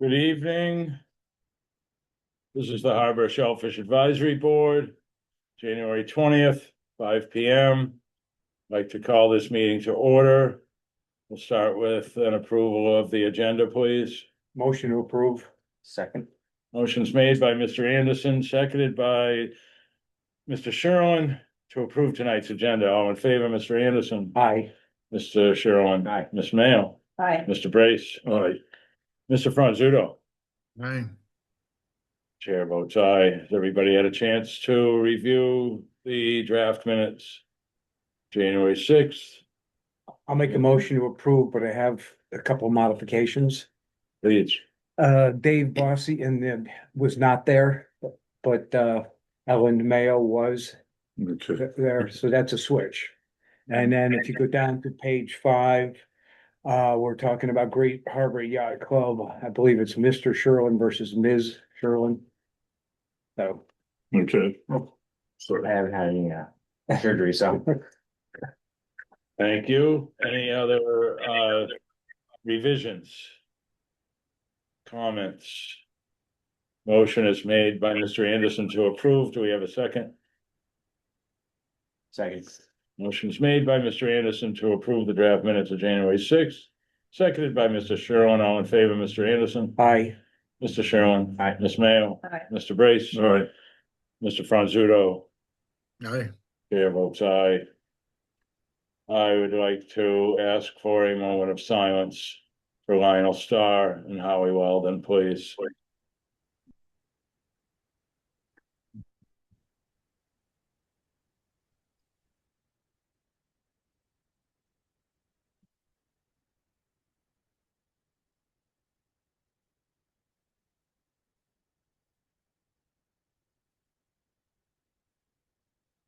Good evening. This is the Harbor Shellfish Advisory Board, January 20th, 5 p.m. I'd like to call this meeting to order. We'll start with an approval of the agenda, please. Motion to approve. Second. Motion's made by Mr. Anderson, seconded by Mr. Sherlin to approve tonight's agenda. All in favor, Mr. Anderson? Aye. Mr. Sherlin? Aye. Ms. Mayo? Aye. Mr. Brace? Aye. Mr. Franzuto? Aye. Chair votes aye. Has everybody had a chance to review the draft minutes? January 6th, I'll make a motion to approve, but I have a couple modifications. please. Dave Bossy was not there, but Ellen Mayo was Okay. there, so that's a switch. And then if you go down to page 5, we're talking about Great Harbor Yacht Club. I believe it's Mr. Sherlin versus Ms. Sherlin. So. Okay. I haven't had any surgery, so. Thank you. Any other revisions? Comments? Motion is made by Mr. Anderson to approve. Do we have a second? Second. Motion is made by Mr. Anderson to approve the draft minutes of January 6th, seconded by Mr. Sherlin. All in favor, Mr. Anderson? Aye. Mr. Sherlin? Aye. Ms. Mayo? Aye. Mr. Brace? All right. Mr. Franzuto? Aye. Chair votes aye. I would like to ask for a moment of silence for Lionel Starr and Howie Weldon, please.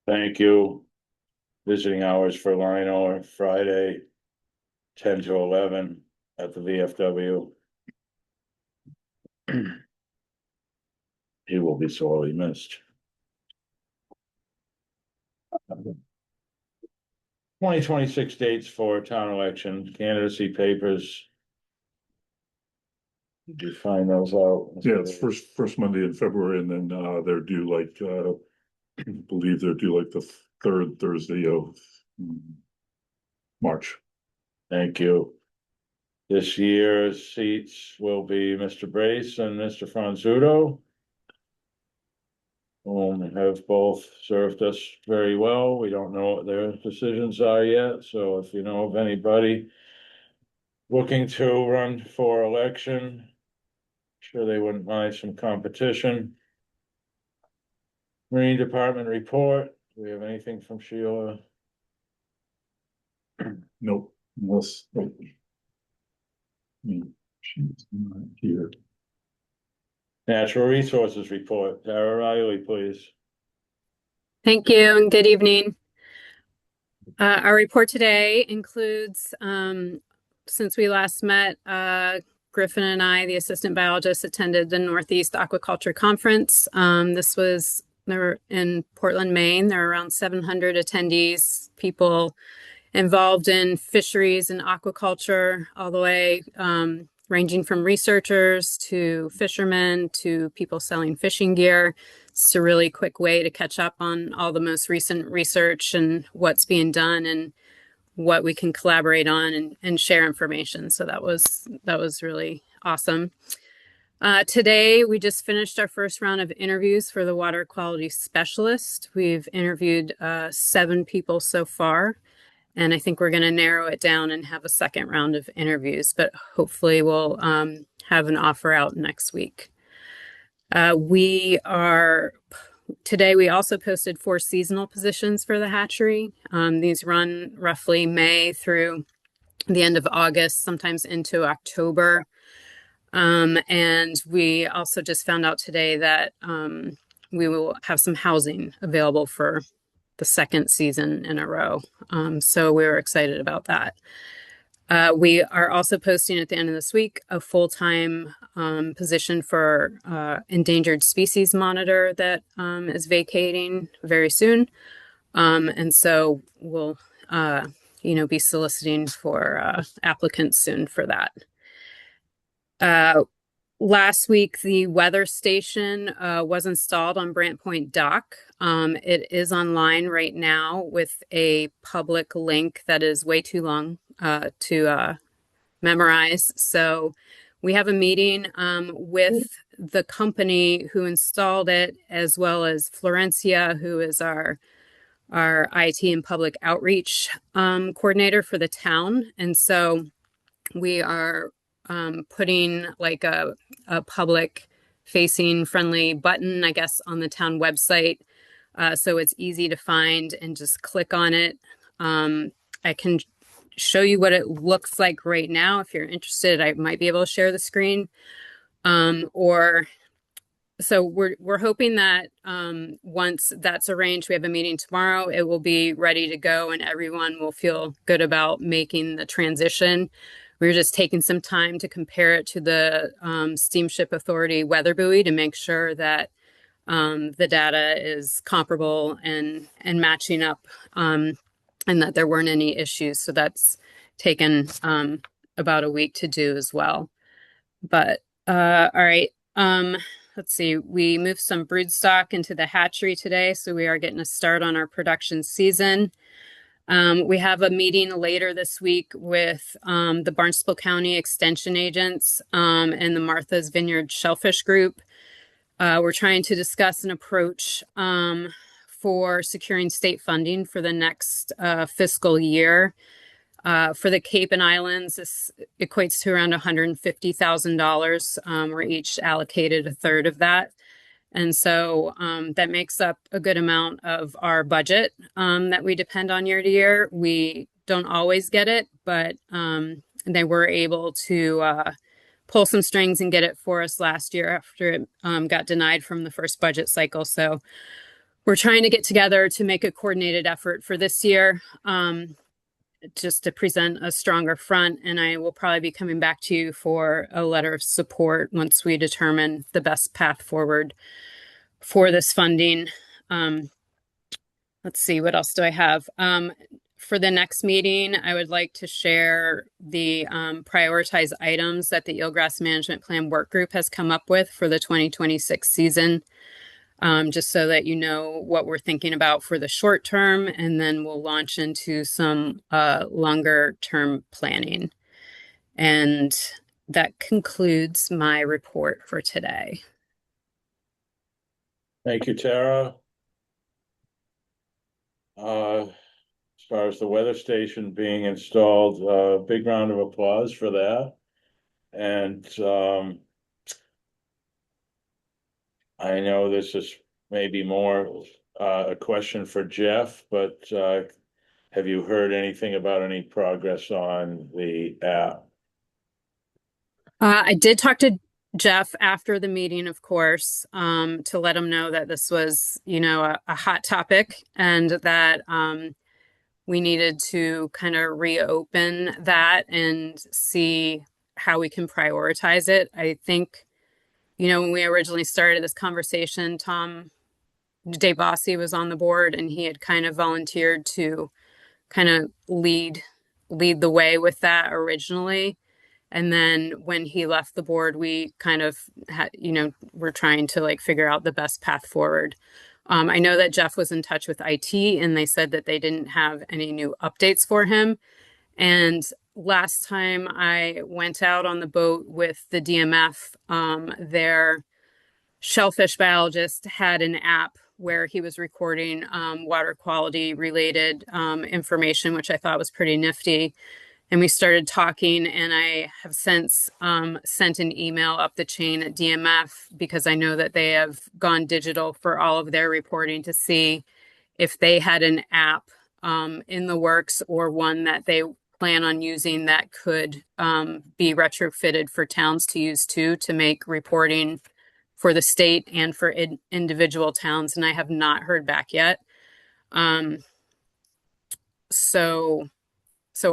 Thank you. Visiting hours for Lionel are Friday, 10 to 11 at the VFW. He will be sorely missed. 2026 dates for town election, candidacy papers. Did you find those out? Yeah, it's first Monday in February, and then they're due like I believe they're due like the third Thursday of March. Thank you. This year's seats will be Mr. Brace and Mr. Franzuto, whom have both served us very well. We don't know what their decisions are yet, so if you know of anybody looking to run for election, sure they wouldn't mind some competition. Marine Department report. Do we have anything from Sheila? Nope. Unless she's not here. Natural Resources report. Tara Riley, please. Thank you and good evening. Our report today includes, since we last met, Griffin and I, the assistant biologist, attended the Northeast Aquaculture Conference. This was in Portland, Maine. There are around 700 attendees, people involved in fisheries and aquaculture, all the way ranging from researchers to fishermen to people selling fishing gear. It's a really quick way to catch up on all the most recent research and what's being done and what we can collaborate on and share information. So that was really awesome. Today, we just finished our first round of interviews for the water quality specialist. We've interviewed 7 people so far, and I think we're going to narrow it down and have a second round of interviews, but hopefully we'll have an offer out next week. Today, we also posted 4 seasonal positions for the hatchery. These run roughly May through the end of August, sometimes into October. And we also just found out today that we will have some housing available for the second season in a row. So we're excited about that. We are also posting at the end of this week a full-time position for endangered species monitor that is vacating very soon. And so we'll be soliciting for applicants soon for that. last week, the weather station was installed on Brant Point Dock. It is online right now with a public link that is way too long to memorize. So we have a meeting with the company who installed it, as well as Florencia, who is our IT and public outreach coordinator for the town. And so we are putting like a public facing friendly button, I guess, on the town website. So it's easy to find and just click on it. I can show you what it looks like right now. If you're interested, I might be able to share the screen. Or so we're hoping that once that's arranged, we have a meeting tomorrow, it will be ready to go and everyone will feel good about making the transition. We're just taking some time to compare it to the Steamship Authority weather buoy to make sure that the data is comparable and matching up, and that there weren't any issues. So that's taken about a week to do as well. But all right. Let's see. We moved some brood stock into the hatchery today, so we are getting a start on our production season. We have a meeting later this week with the Barnstable County Extension agents and the Martha's Vineyard Shellfish Group. We're trying to discuss an approach for securing state funding for the next fiscal year. For the Cape and Islands, this equates to around $150,000. We're each allocated a third of that. And so that makes up a good amount of our budget that we depend on year to year. We don't always get it, but they were able to pull some strings and get it for us last year after it got denied from the first budget cycle. So we're trying to get together to make a coordinated effort for this year. Just to present a stronger front, and I will probably be coming back to you for a letter of support once we determine the best path forward for this funding. Let's see, what else do I have? For the next meeting, I would like to share the prioritized items that the Eelgrass Management Plan Work Group has come up with for the 2026 season. Just so that you know what we're thinking about for the short term, and then we'll launch into some longer term planning. And that concludes my report for today. Thank you, Tara. As far as the weather station being installed, big round of applause for that. And I know this is maybe more a question for Jeff, but have you heard anything about any progress on the app? I did talk to Jeff after the meeting, of course, to let him know that this was, a hot topic and that we needed to kind of reopen that and see how we can prioritize it. I think, when we originally started this conversation, Tom DeBossi was on the board and he had kind of volunteered to kind of lead the way with that originally. And then when he left the board, we kind of had, we're trying to like figure out the best path forward. I know that Jeff was in touch with IT and they said that they didn't have any new updates for him. And last time I went out on the boat with the DMF, their shellfish biologist had an app where he was recording water quality related information, which I thought was pretty nifty. And we started talking, and I have since sent an email up the chain at DMF because I know that they have gone digital for all of their reporting to see if they had an app in the works or one that they plan on using that could be retrofitted for towns to use too, to make reporting for the state and for individual towns. And I have not heard back yet. So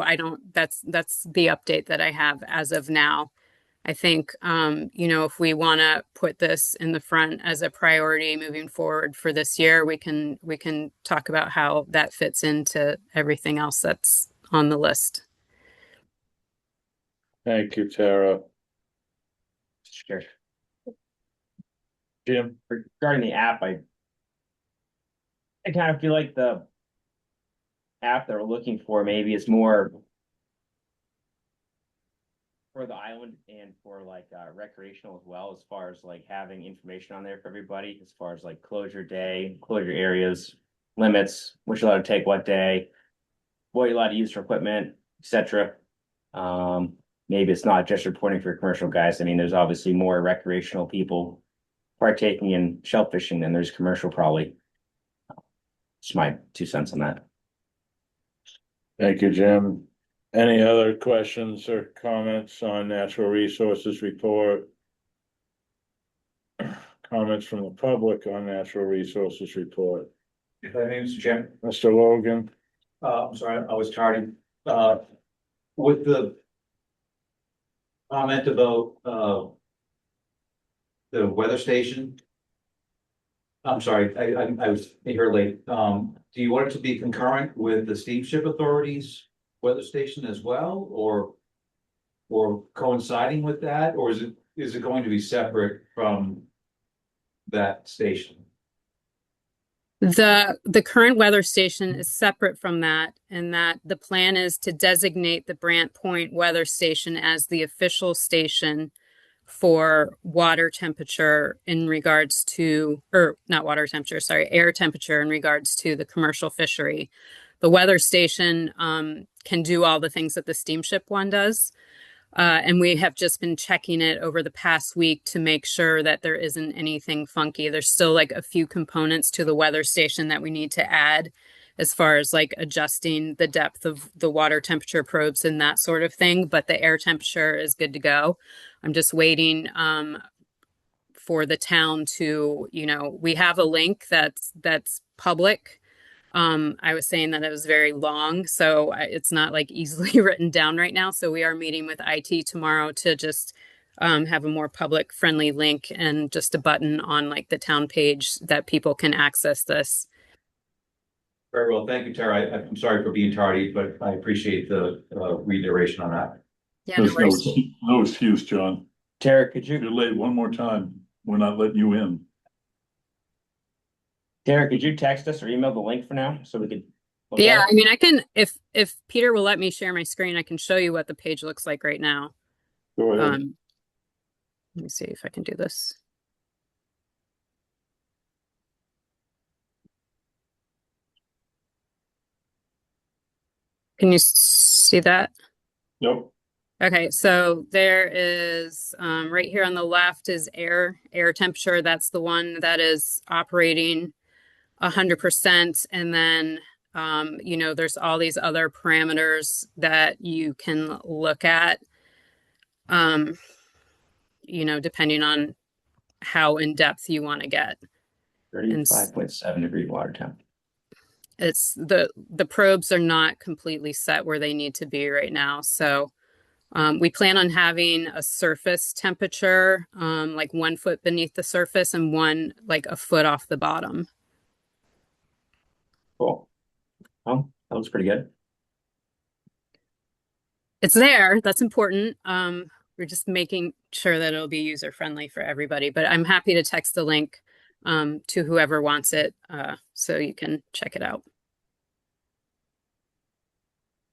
I don't, that's the update that I have as of now. I think, if we want to put this in the front as a priority moving forward for this year, we can talk about how that fits into everything else that's on the list. Thank you, Tara. Sure. Jim? regarding the app, I kind of feel like the app that we're looking for maybe is more for the island and for like recreational as well, as far as like having information on there for everybody, as far as like closure day, closure areas, limits, what you're allowed to take what day, what you're allowed to use for equipment, etc. Maybe it's not just reporting for commercial guys. I mean, there's obviously more recreational people partaking in shellfishing than there's commercial, probably. Just my 2 cents on that. Thank you, Jim. Any other questions or comments on natural resources report? Comments from the public on natural resources report? If I may, Mr. Chairman, Mr. Logan? I'm sorry, I was tardy. With the comment about, the weather station. I'm sorry, I was here late. Do you want it to be concurrent with the steamship authorities weather station as well, or coinciding with that, or is it going to be separate from that station? The current weather station is separate from that, and that the plan is to designate the Brant Point Weather Station as the official station for water temperature in regards to, or not water temperature, sorry, air temperature in regards to the commercial fishery. The weather station can do all the things that the steamship one does. And we have just been checking it over the past week to make sure that there isn't anything funky. There's still like a few components to the weather station that we need to add as far as like adjusting the depth of the water temperature probes and that sort of thing. But the air temperature is good to go. I'm just waiting for the town to, we have a link that's public. I was saying that it was very long, so it's not like easily written down right now. So we are meeting with IT tomorrow to just have a more public friendly link and just a button on like the town page that people can access this. Very well, thank you, Tara. I'm sorry for being tardy, but I appreciate the reiteration on that. Yeah, no There's worries. no excuse, John. Tara, could If you you're late one more time, we're not letting you in. text us or email the link for now so we could look Yeah, at I mean, I can, if Peter will let me share my screen, I can show you what the page looks like right now. Go ahead. Let me see if I can do this. Can you see that? Yep. Okay, so there is right here on the left is air temperature. That's the one that is operating 100%. And then there's all these other parameters that you can look at. Depending on how in depth you want to get. 35.7 degree water temp. It's the probes are not completely set where they need to be right now. So we plan on having a surface temperature, like 1 foot beneath the surface and one like a foot off the bottom. Cool. Oh, that looks pretty good. It's there. That's important. We're just making sure that it'll be user friendly for everybody, but I'm happy to text the link to whoever wants it so you can check it out.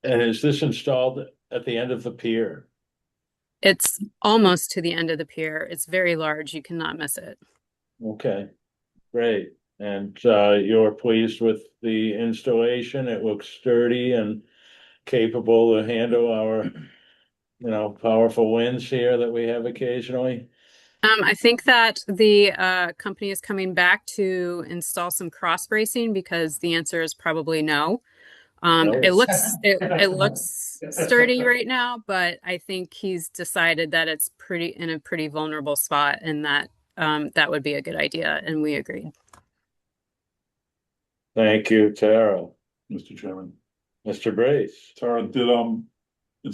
And is this installed at the end of the pier? It's almost to the end of the pier. It's very large. You cannot miss it. Okay, great. And you're pleased with the installation? It looks sturdy and capable to handle our, powerful winds here that we have occasionally. I think that the company is coming back to install some cross bracing because the answer is probably no. It looks sturdy right now, but I think he's decided that it's in a pretty vulnerable spot and that that would be a good idea, and we agreed. Thank you, Tara. Mr. Chairman. Mr. Brace. Tara, and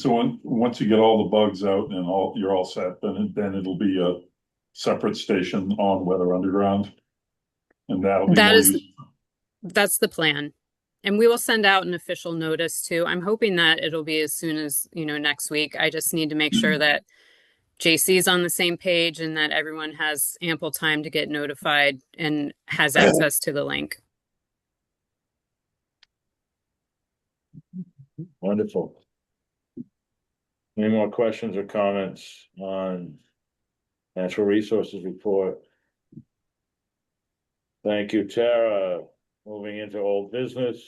so once you get all the bugs out and you're all set, then it'll be a separate station on Weather Underground. And That's the plan. And we will send out an official notice too. I'm hoping that it'll be as soon as, next week. I just need to make sure that JC's on the same page and that everyone has ample time to get notified and has access to the link. Wonderful. Any more questions or comments on natural resources report? Thank you, Tara. Moving into old business.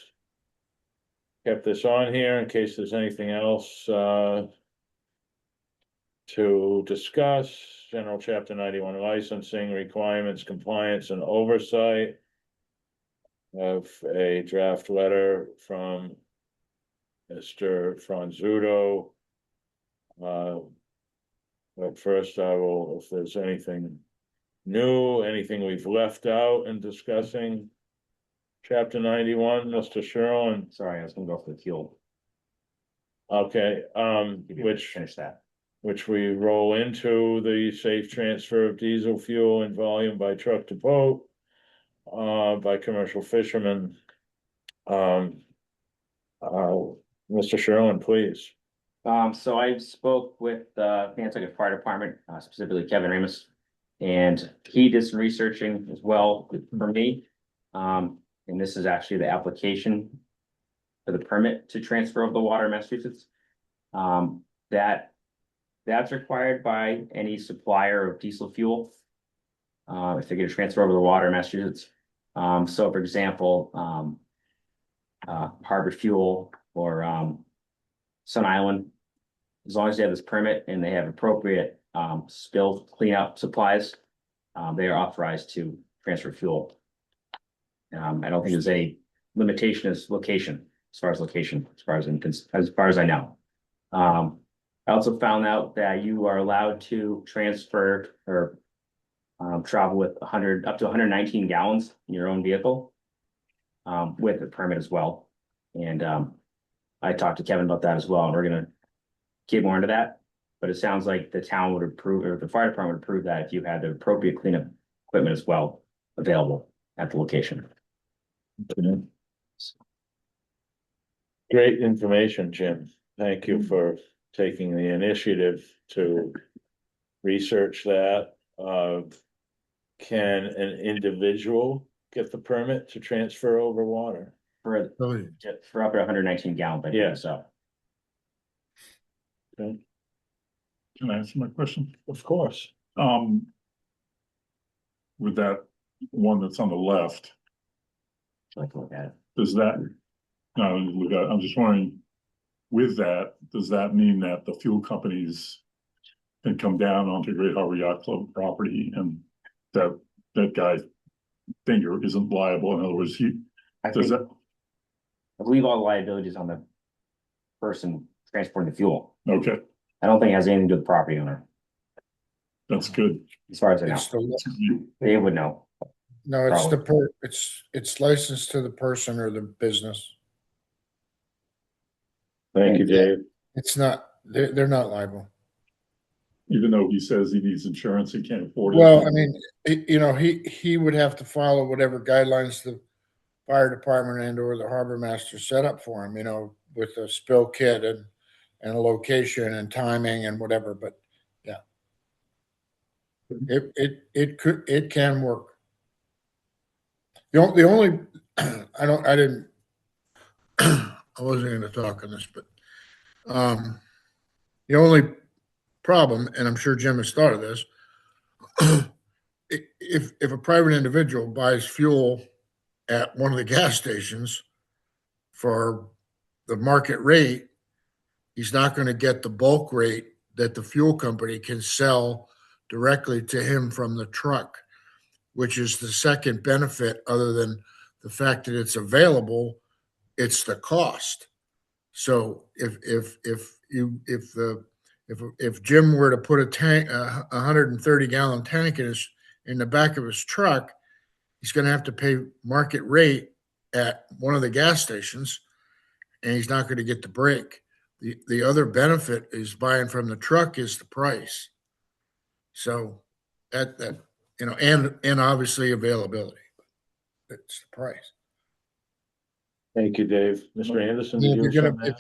Kept this on here in case there's anything else to discuss. General Chapter 91 licensing requirements, compliance and oversight. Have a draft letter from Mr. Franzuto. But first I will, if there's anything new, anything we've left out in discussing Chapter 91, Mr. Sherlin. Sorry, I was gonna go for the fuel. Okay, which Finish that. which we roll into the safe transfer of diesel fuel in volume by truck to boat, by commercial fishermen. Mr. Sherlin, please. So I spoke with the Nantucket Fire Department, specifically Kevin Ramus, and he did some researching as well for me. And this is actually the application for the permit to transfer of the water in Massachusetts. That's required by any supplier of diesel fuel. If they get a transfer over the water in Massachusetts. So for example, Harbor Fuel or Sun Island, as long as they have this permit and they have appropriate spill cleanup supplies, they are authorized to transfer fuel. I don't think there's a limitation as location, as far as I know. I also found out that you are allowed to transfer or travel with up to 119 gallons in your own vehicle with a permit as well. And I talked to Kevin about that as well, and we're gonna get more into that. But it sounds like the town would approve, or the fire department would approve that if you had the appropriate cleanup equipment as well available at the location. Okay. Great information, Jim. Thank you for taking the initiative to research that. Can an individual get the permit to transfer over water? For up to 119 gallons, I think, Yeah. so. Okay, Can I answer my question? of course. With that one that's on the left, Like to look at it. does that, no, I'm just wondering, with that, does that mean that the fuel companies can come down onto Great Harbor Yacht Club property and that guy Finger isn't liable? In other words, I does think, that, I believe all the liability is on the person transporting the fuel. okay, I don't think it has anything to do with the property owner, that's good. as far as I know. It's the, They would know. no, it's the it's licensed to the person or the business. Thank you, Dave. It's not, they're not liable. Even though he says he needs insurance, he can't afford it. Well, I mean, he would have to follow whatever guidelines the fire department and or the harbor master set up for him, with a spill kit and a location and timing and whatever, but yeah. It can work. The only, I wasn't gonna talk on this, but the only problem, and I'm sure Jim has thought of this, if a private individual buys fuel at one of the gas stations for the market rate, he's not going to get the bulk rate that the fuel company can sell directly to him from the truck, which is the second benefit other than the fact that it's available, it's the cost. So if Jim were to put a tank, a 130-gallon tank in the back of his truck, he's going to have to pay market rate at one of the gas stations, and he's not going to get the break. The other benefit is buying from the truck is the price. So that and obviously availability. It's the price. Thank you, Dave. Mr. Anderson, did you have something? If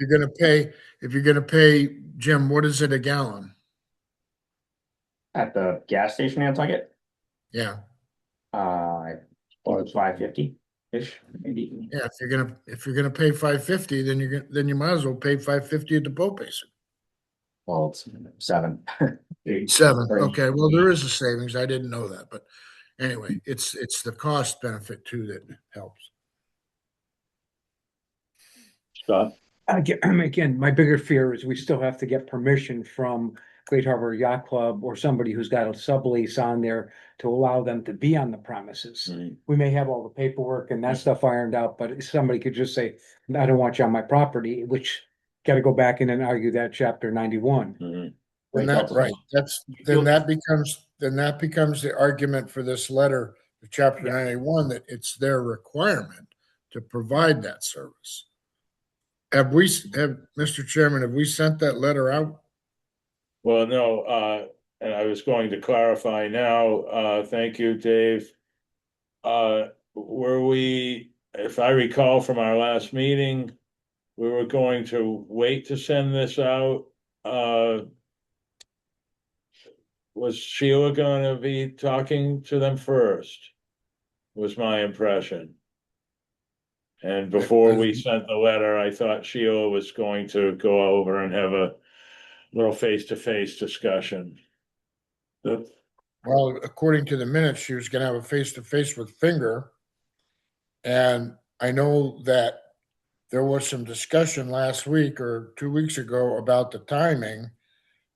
you're gonna pay, Jim, what is it a gallon? At the gas station, Nantucket, Yeah, I think it's $5.50-ish, maybe. yeah, if you're gonna pay $5.50, then you might as well pay $5.50 at the boat basin. Well, it's 7. Seven, Right. okay, well, there is a savings, I didn't know that, but anyway, it's the cost benefit too that helps. Scott? Again, my bigger fear is we still have to get permission from Great Harbor Yacht Club or somebody who's got a sublease on there to allow them to be on the premises. Mhm. We may have all the paperwork and that stuff ironed out, but somebody could just say, I don't want you on my property, which gotta go back in and argue that chapter 91. Mhm. Then Right, that, right, then that becomes the argument for this letter, the chapter Yeah. 91, that it's their requirement to provide that service. Mr. Chairman, have we sent that letter out? Well, no, and I was going to clarify now, thank you, Dave. Were we, if I recall from our last meeting, we were going to wait to send this out, was Sheila gonna be talking to them first? Was my impression. And before we sent the letter, I thought Sheila was going to go over and have a little face-to-face discussion. Well, according to the minutes, she was gonna have a face-to-face with Finger. And I know that there was some discussion last week or 2 weeks ago about the timing.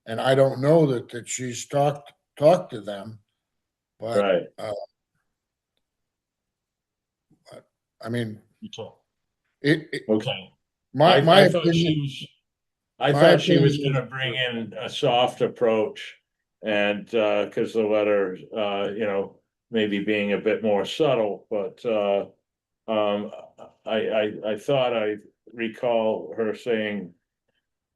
And I don't know that she's talked to them, but, Right. I mean, Okay. it, Okay. my I thought opinion, she was, I my thought she was opinion gonna bring in a soft approach. And, cause the letter, maybe being a bit more subtle, but, I thought I recall her saying,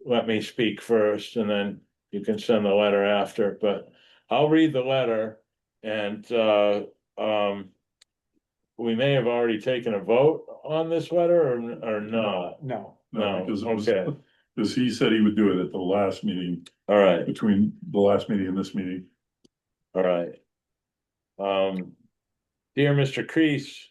let me speak first and then you can send the letter after, but I'll read the letter and, we may have already taken a vote on this letter or not. No, No, because okay, because he said he would do it at the last meeting, all right, between the last meeting and this meeting. all right. Dear Mr. Crease,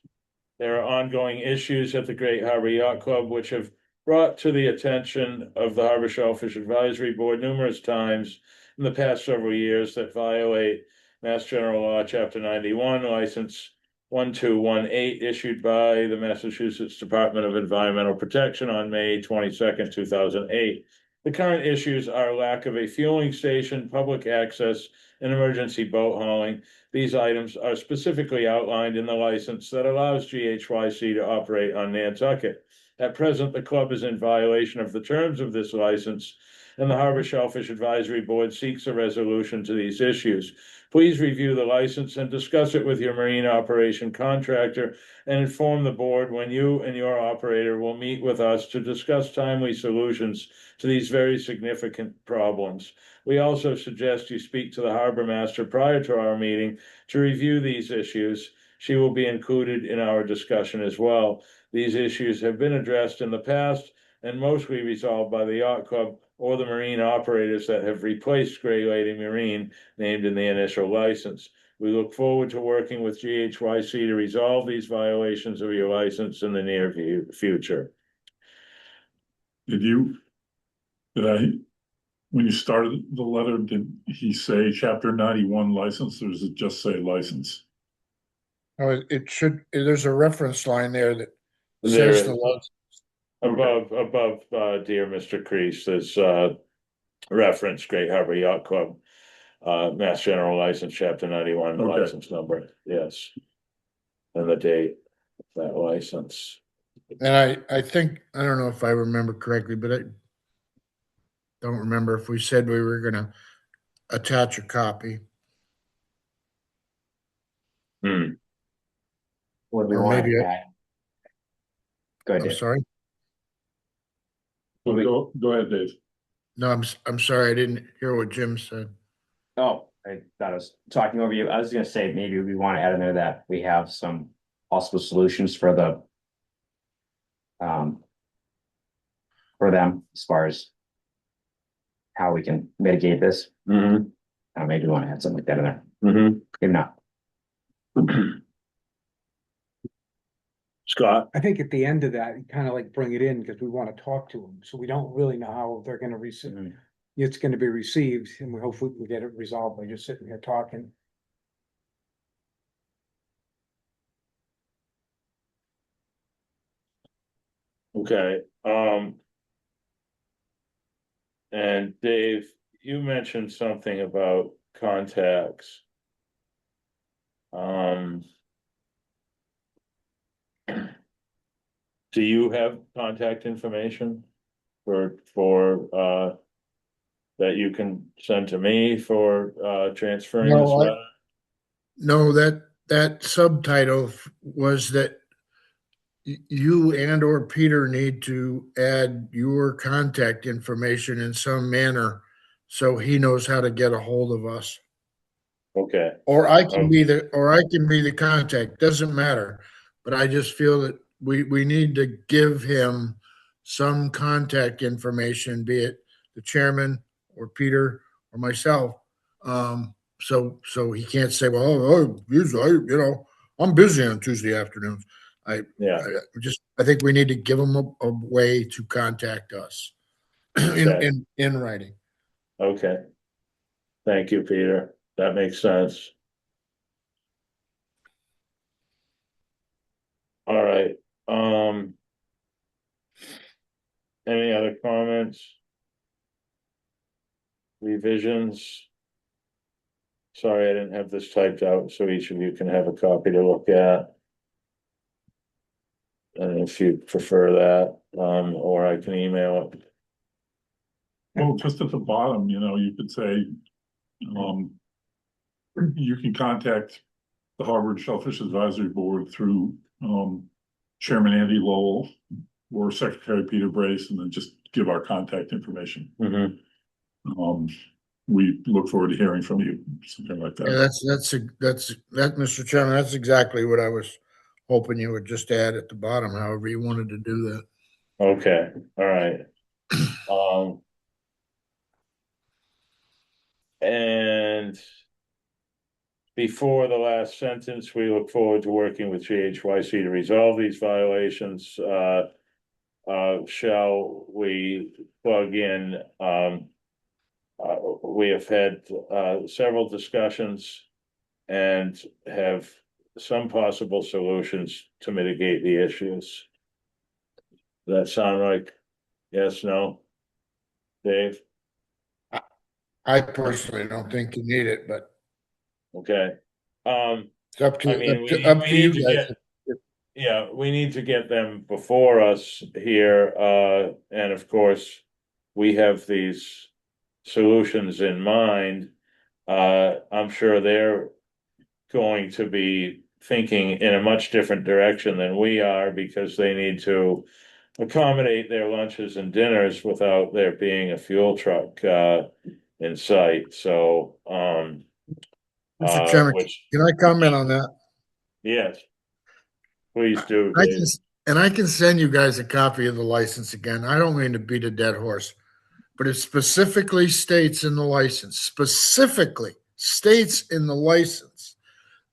there are ongoing issues at the Great Harbor Yacht Club which have brought to the attention of the Harbor Shellfish Advisory Board numerous times in the past several years that violate Mass General Law, Chapter 91, License 1218, issued by the Massachusetts Department of Environmental Protection on May 22nd, 2008. The current issues are lack of a fueling station, public access, and emergency boat hauling. These items are specifically outlined in the license that allows GHYC to operate on Nantucket. At present, the club is in violation of the terms of this license, and the Harbor Shellfish Advisory Board seeks a resolution to these issues. Please review the license and discuss it with your marine operation contractor and inform the board when you and your operator will meet with us to discuss timely solutions to these very significant problems. We also suggest you speak to the harbor master prior to our meeting to review these issues. She will be included in our discussion as well. These issues have been addressed in the past and mostly resolved by the yacht club or the marine operators that have replaced Gray Lady Marine named in the initial license. We look forward to working with GHYC to resolve these violations of your license in the near future. Did I, when you started the letter, did he say chapter 91 license, or does it just say license? no, there's a reference line there that There says is the license. above, dear Mr. Crease, there's reference Great Harbor Yacht Club, Mass General License, Chapter 91, Okay. license number, yes. And the date of that license. And I think, I don't know if I remember correctly, but I don't remember if we said we were gonna attach a copy. Hmm. What do we Or want maybe to I- add? Go ahead, I'm Dave. sorry. Go ahead, Dave. No, I'm sorry, I didn't hear what Jim said. Oh, I thought I was talking over you. I was gonna say, maybe we want to add in there that we have some possible solutions for the for them as far as how we can mitigate this. Mhm. Maybe you want to add something like that in there, Mhm. maybe not. Scott? I think at the end of that, you kind of like bring it in because we want to talk to them, so we don't really know how they're gonna receive. It's gonna be received, and we hopefully can get it resolved by just sitting here talking. Okay, and Dave, you mentioned something about contacts. Um. Do you have contact information for that you can send to me for transferring this No, letter? no, that subtitle was that you and or Peter need to add your contact information in some manner so he knows how to get a hold of us. Okay, Or I can be the contact, doesn't matter. But I just feel that we need to give him some contact information, be it the chairman or Peter or myself. So he can't say, well, I'm busy on Tuesday afternoons. I, yeah, I think we need to give him a way to contact us okay, in writing. okay. Thank you, Peter. That makes sense. All right, any other comments? Revisions? Sorry, I didn't have this typed out, so each of you can have a copy to look at. And if you prefer that, or I can email it. Well, just at the bottom, you could say, you can contact the Harvard Shellfish Advisory Board through, Chairman Andy Lowell or Secretary Peter Brace, and then just give our contact information. Mhm. We look forward to hearing from you, something like Yeah, that. that, Mr. Chairman, that's exactly what I was hoping you would just add at the bottom, however you wanted to do that. Okay, all right. Um. And before the last sentence, we look forward to working with GHYC to resolve these violations. Shall we plug in, we have had, several discussions and have some possible solutions to mitigate the issues. Does that sound like yes, no? Dave? I personally don't think you need it, but Okay. it's up to I mean, up we to you need to guys. get, yeah, we need to get them before us here, and of course, we have these solutions in mind. I'm sure they're going to be thinking in a much different direction than we are because they need to accommodate their lunches and dinners without there being a fuel truck, in sight, so, Mr. Chairman, which, can I comment on that? yes, please do, I can, Dave. and I can send you guys a copy of the license again. I don't mean to beat a dead horse, but it specifically states in the license,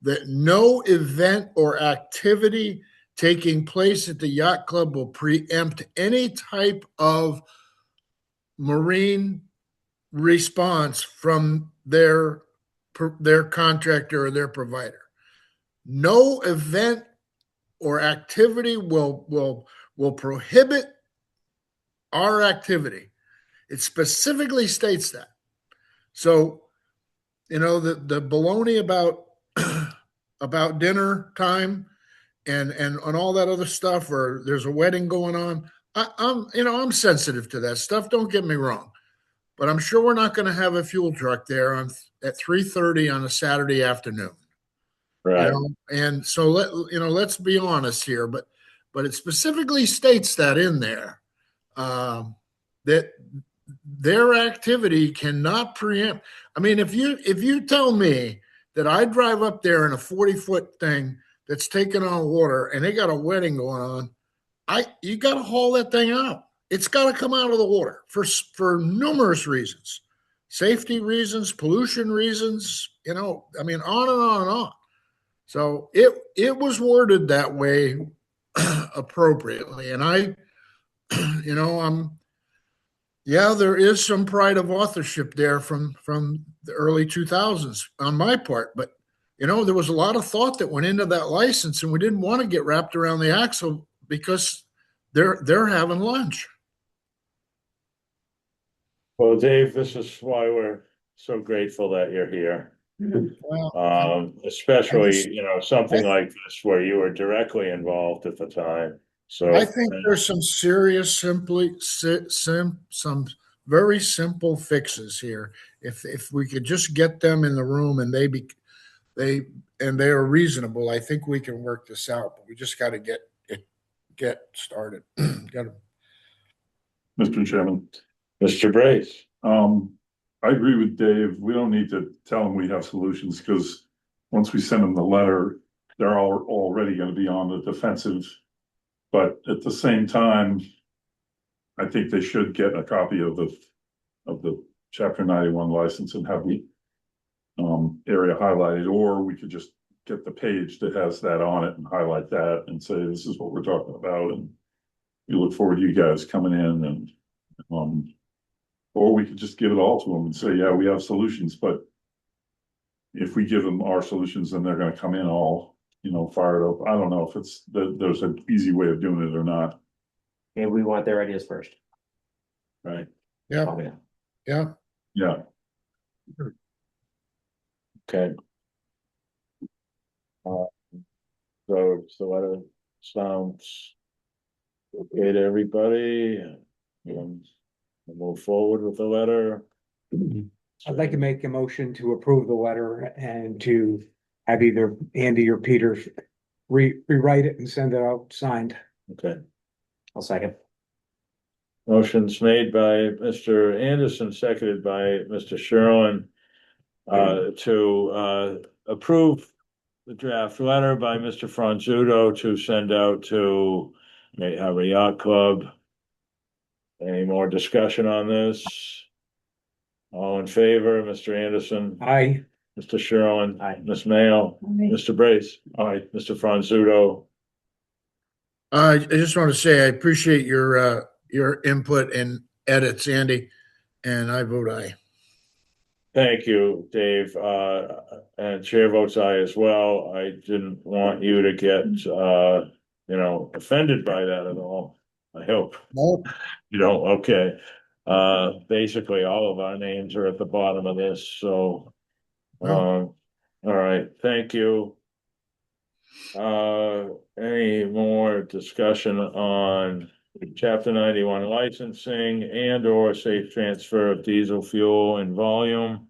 that no event or activity taking place at the yacht club will preempt any type of marine response from their contractor or their provider. No event or activity will prohibit our activity. It specifically states that. So, the baloney about dinner time and all that other stuff, or there's a wedding going on. I'm sensitive to that stuff. Don't get me wrong, but I'm sure we're not going to have a fuel truck there at 3:30 on a Saturday afternoon. Right, And so let's be honest here, but it specifically states that in there, that their activity cannot preempt. I mean, if you tell me that I drive up there in a 40-foot thing that's taking on water and they got a wedding going on, you got to haul that thing out. It's got to come out of the water for numerous reasons. safety reasons, pollution reasons, you know, I mean, on and on and on. So it was worded that way appropriately. And I, you know, yeah, there is some pride of authorship there from the early 2000s on my part, but you know, there was a lot of thought that went into that license, and we didn't want to get wrapped around the axle because they're having lunch. Well, Dave, this is why we're so grateful that you're here. Well, Especially, something I- like this where you were directly involved at the time. So I think there's some serious, some very simple fixes here. If we could just get them in the room and they and they are reasonable, I think we can work this out. But we just got to get started. Got to. Mr. Chairman, Mr. Brace. I agree with Dave. We don't need to tell them we have solutions because once we send them the letter, they're already going to be on the defensive. But at the same time, I think they should get a copy of the Chapter 91 license and have the area highlighted, or we could just get the page that has that on it and highlight that and say, this is what we're talking about. And we look forward to you guys coming in and, or we could just give it all to them and say, yeah, we have solutions, but if we give them our solutions, then they're gonna come in all, fired up. I don't know if there's an easy way of doing it or not. And we want their ideas first. Right. Yeah, Oh, yeah. yeah. Yeah, Okay. So the letter sounds okay to everybody. We'll move forward with the letter. I'd like to make a motion to approve the letter and to have either Andy or Peter rewrite it and send it out signed. Okay. I'll second. Motion's made by Mr. Anderson, seconded by Mr. Sherlin, to approve the draft letter by Mr. Franzuto to send out to Harbor Yacht Club. Any more discussion on this? All in favor, Mr. Anderson, Aye. Mr. Sherlin, Aye. Ms. Mayo, Mr. Brace, aye. Mr. Franzuto. I just want to say I appreciate your input and edits, Andy, and I vote aye. Thank you, Dave. And chair votes aye as well. I didn't want you to get, offended by that at all. I hope No, you don't. Okay. Basically, all of our names are at the bottom of this, so. no. All right, thank you. Any more discussion on Chapter 91 licensing and or safe transfer of diesel fuel and volume?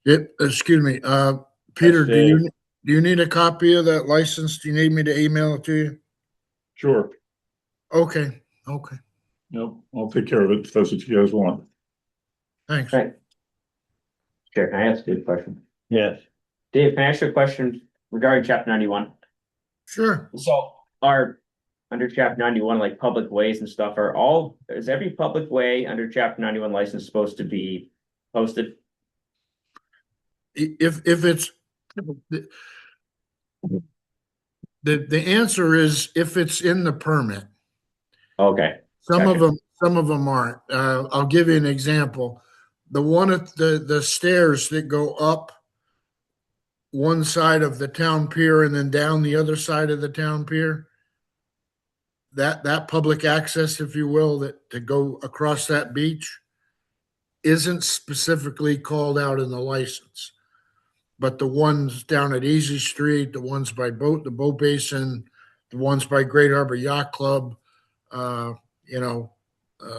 Excuse me, Peter, Yes, Dave. do you need a copy of that license? Do you need me to email it to you? Sure. Okay, Nope, I'll take care of it if that's what you guys want. thanks. Right. Chair, can I ask you a question? Yes. Dave, can I ask you a question regarding chapter 91? Sure. So under chapter 91, like public ways and stuff, is every public way under chapter 91 license supposed to be posted? If it's the answer is if it's in the permit. Okay. Some Gotcha. of them aren't. I'll give you an example. The one at the stairs that go up one side of the town pier and then down the other side of the town pier. That public access, if you will, that to go across that beach isn't specifically called out in the license. But the ones down at Easy Street, the ones by the boat basin, the ones by Great Harbor Yacht Club, the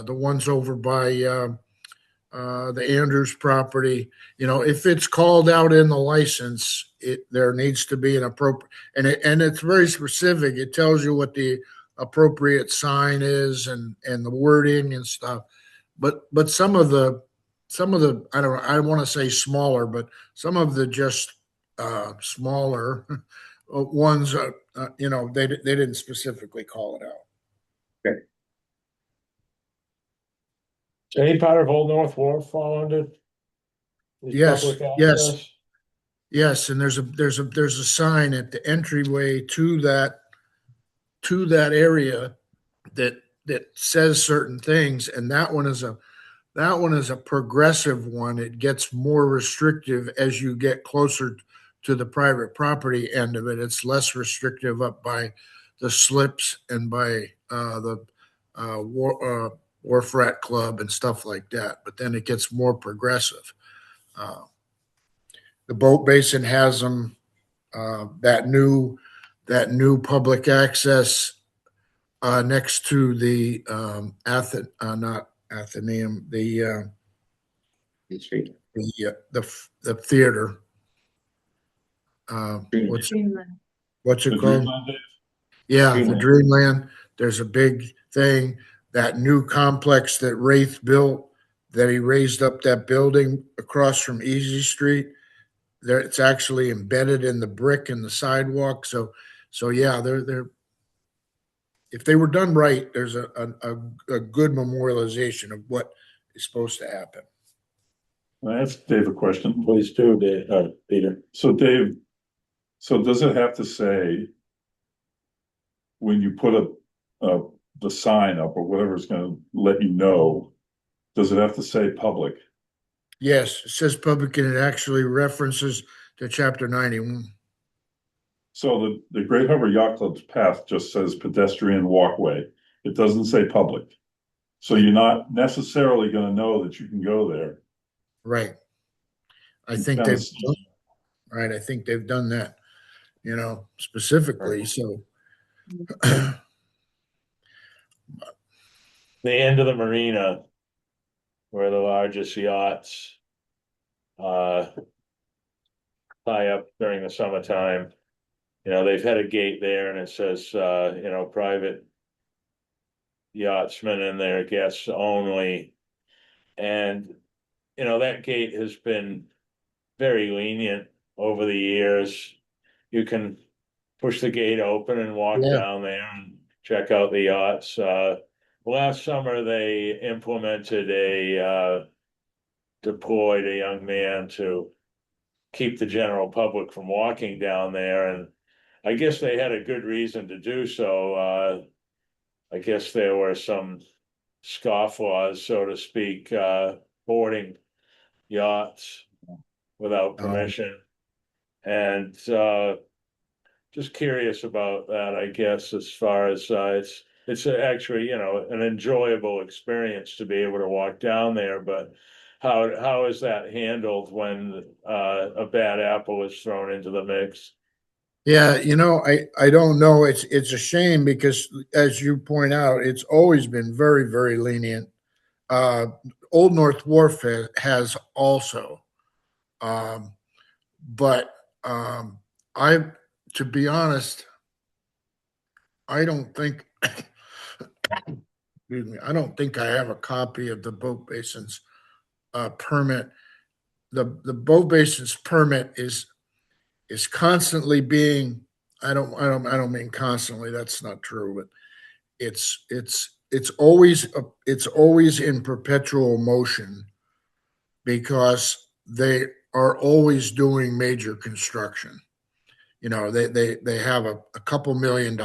ones over by the Andrews property, if it's called out in the license, there needs to be an appropriate, and it's very specific. It tells you what the appropriate sign is and the wording and stuff. But some of the I don't want to say smaller, but some of the just smaller ones, they didn't specifically call it out. Any part of Old North Wharf fall under is Yes, public yes. access? Yes, and there's a sign at the entryway to that area that says certain things, and that one is a progressive one. It gets more restrictive as you get closer to the private property end of it. It's less restrictive up by the slips and by Wharf Rat Club and stuff like that. But then it gets more progressive. Uh, the boat basin has them. That new public access next to the not Athenaeum, Street. the theater. What's The it called? Dreamland Dave? Yeah, the Dreamland. Dreamland. There's a big thing. That new complex that Wraith built, that he raised up that building across from Easy Street. There, it's actually embedded in the brick in the sidewalk. So yeah, they're if they were done right, there's a good memorialization of what is supposed to happen. Can I ask Dave a question? Please do, Dave, Peter. So Dave, so does it have to say when you put the sign up or whatever is gonna let you know, does it have to say public? Yes, it says public and it actually references to chapter 91. So the Great Harbor Yacht Club's path just says pedestrian walkway. It doesn't say public. So you're not necessarily gonna know that you can go there. Right. I It's think kinda they've right. I think they've done that, specifically. So The end of the marina, where the largest yachts uh tie up during the summertime. They've had a gate there and it says, private yachtsmen and their guests only. And, that gate has been very lenient over the years. You can push the gate open and walk yeah, down there and check out the yachts. Last summer, they implemented deployed a young man to keep the general public from walking down there. And I guess they had a good reason to do so. I guess there were some scofflaws, so to speak, boarding yachts without permission. And just curious about that, I guess, as far as it's actually, an enjoyable experience to be able to walk down there, but how is that handled when a bad apple is thrown into the mix? yeah. I don't know. It's a shame because, as you point out, it's always been very, very lenient. Uh, Old North Wharf has also, um, but I, to be honest, I don't think. Excuse me. I don't think I have a copy of the boat basin's permit. The boat basin's permit is constantly being. I don't mean constantly. That's not true, but it's always in perpetual motion because they are always doing major construction. They have a couple $1 million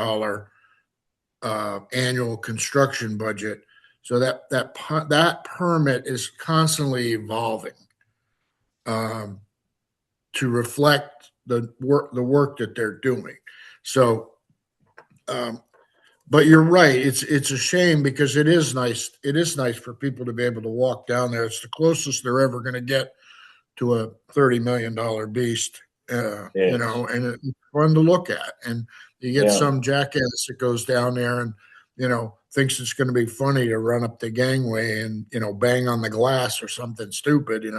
annual construction budget, so that permit is constantly evolving um, to reflect the work that they're doing. So, um, but you're right. It's a shame because it is nice. It is nice for people to be able to walk down there. It's the closest they're ever going to get to a $30 million beast. Yes. And it's fun to look at. And you get Yeah. some jackass that goes down there and thinks it's going to be funny to run up the gangway and bang on the glass or something stupid. It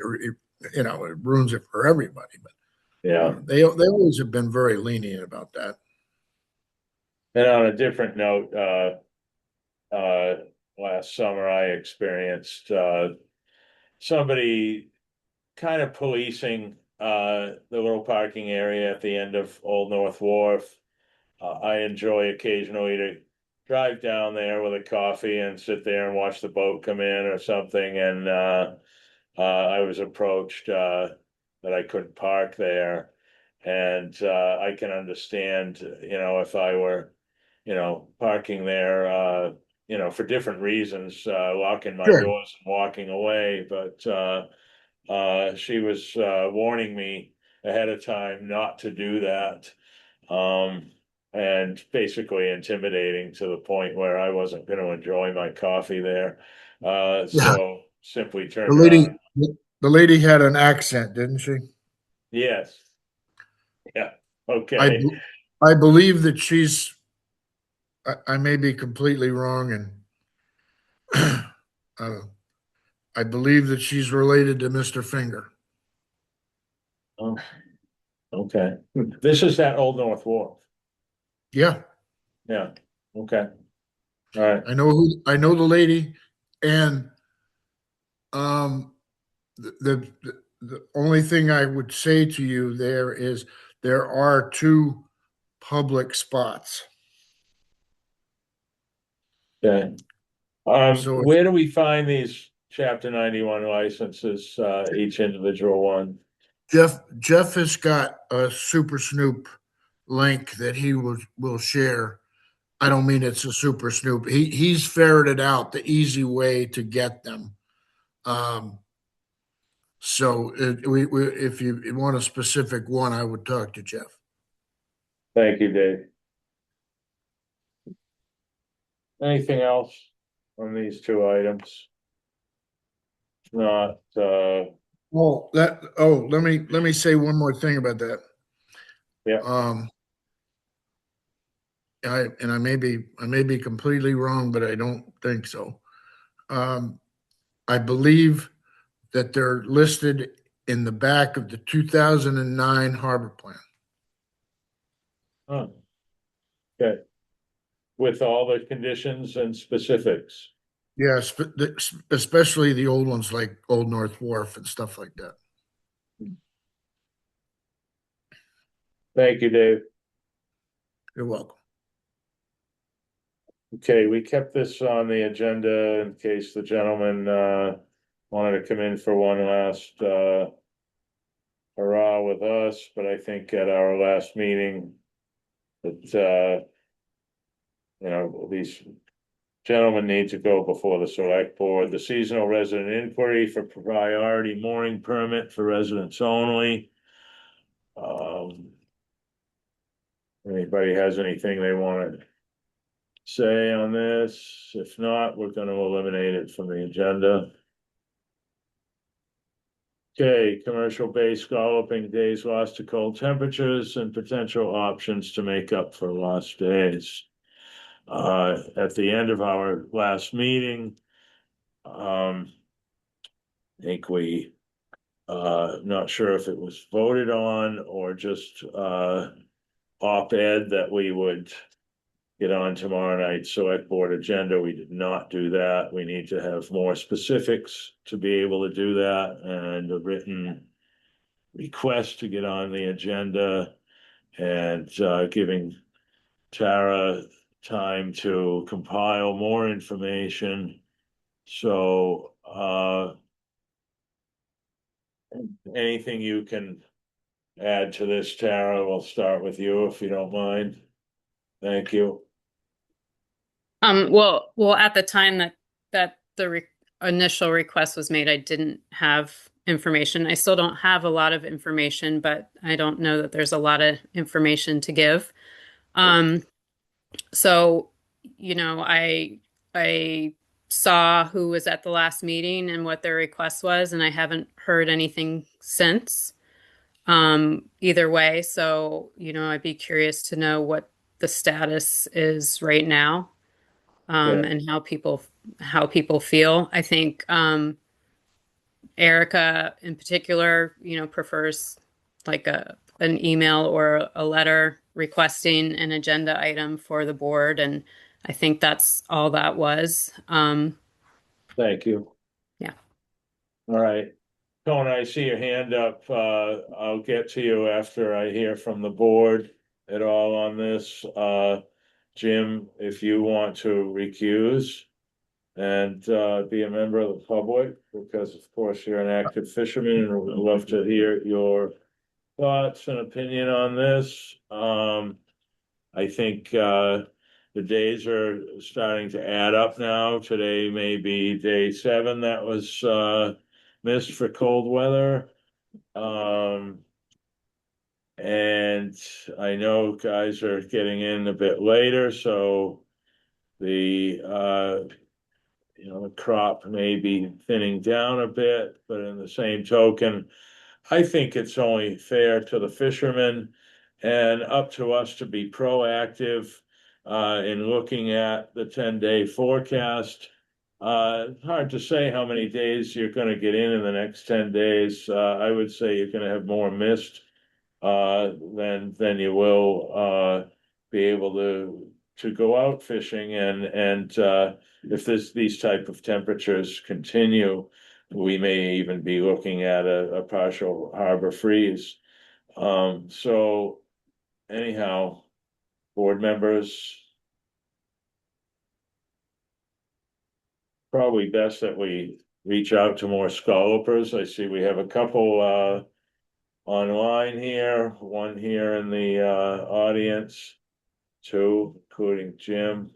ruins it for everybody. But Yeah. they always have been very lenient about that. And on a different note, last summer I experienced somebody kind of policing the little parking area at the end of Old North Wharf. I enjoy occasionally to drive down there with a coffee and sit there and watch the boat come in or something. And I was approached, that I couldn't park there. And, I can understand, if I were, parking there, for different reasons, locking my Sure. doors and walking away, but, she was, warning me ahead of time not to do that. And basically intimidating to the point where I wasn't gonna enjoy my coffee there. Yeah. So simply The turned around. lady, the lady had an accent, didn't she? Yes, yeah, I, okay, b- I believe that I may be completely wrong and uh, I believe that she's related to Mr. Finger. oh, okay. This is that Old North Wharf. Yeah, Yeah, okay, all right, I know the lady and um the only thing I would say to you there is there are two public spots. okay. So Where do we find these chapter 91 licenses, each individual one? Jeff has got a Super Snoop link that he will share. I don't mean it's a Super Snoop. He's ferreted out the easy way to get them. Um, so if you want a specific one, I would talk to Jeff. Thank you, Dave. Anything else on these two items? Not, Let me say one more thing about that. yeah, Um, I may be completely wrong, but I don't think so. Um, I believe that they're listed in the back of the 2009 harbor plan. oh, okay. With all the conditions and specifics. Yes, especially the old ones like Old North Wharf and stuff like that. Thank you, Dave. You're welcome. Okay, we kept this on the agenda in case the gentleman, wanted to come in for one last, hurrah with us, but I think at our last meeting that, these gentlemen need to go before the select board. The seasonal resident inquiry for priority mooring permit for residents only. Um. Anybody has anything they wanna say on this? If not, we're gonna eliminate it from the agenda. Okay, commercial base scalloping days lost to cold temperatures and potential options to make up for lost days. At the end of our last meeting, I think we, not sure if it was voted on or just, op-ed that we would get on tomorrow night's select board agenda. We did not do that. We need to have more specifics to be able to do that and a written request to get on the agenda and, giving Tara time to compile more information. So, anything you can add to this, Tara? We'll start with you if you don't mind. Thank you. Well, at the time that the initial request was made, I didn't have information. I still don't have a lot of information, but I don't know that there's a lot of information to give. Um, so, I saw who was at the last meeting and what their request was, and I haven't heard anything since. Either way, so, I'd be curious to know what the status is right now, Yeah, and how people feel. I think Erica in particular, prefers like an email or a letter requesting an agenda item for the board, and I think that's all that was. thank you. Yeah. All right. Tony, I see your hand up. I'll get to you after I hear from the board at all on this. Jim, if you want to recuse. and be a member of the public, because of course you're an active fisherman and we'd love to hear your thoughts and opinion on this. I think the days are starting to add up now. Today may be day 7 that was missed for cold weather. And I know guys are getting in a bit later, so the the crop may be thinning down a bit, but in the same token, I think it's only fair to the fishermen and up to us to be proactive in looking at the 10-day forecast. Hard to say how many days you're going to get in the next 10 days. I would say you're going to have more mist then you will be able to go out fishing, and if these type of temperatures continue, we may even be looking at a partial harbor freeze. So anyhow, board members, probably best that we reach out to more scallopers. I see we have a couple online here, one here in the audience, two, including Jim.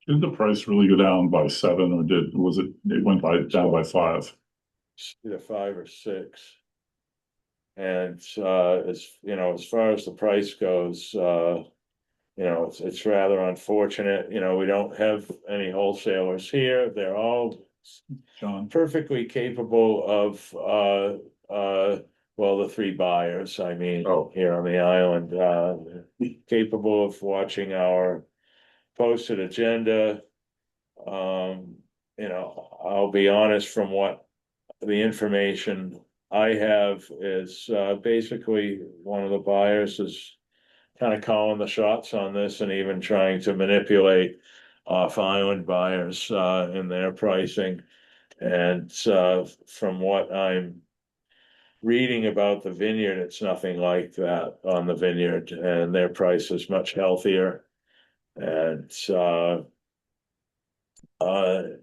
Did the price really go down by 7, or it went down by 5? Either 5 or 6. And as far as the price goes, it's rather unfortunate. We don't have any wholesalers here. They're all John, perfectly capable of well, the 3 buyers, I mean, here on the island, capable of watching our posted agenda. I'll be honest, from what the information I have is basically one of the buyers is kind of calling the shots on this and even trying to manipulate off-island buyers in their pricing. And from what I'm reading about the vineyard, it's nothing like that on the vineyard, and their price is much healthier. And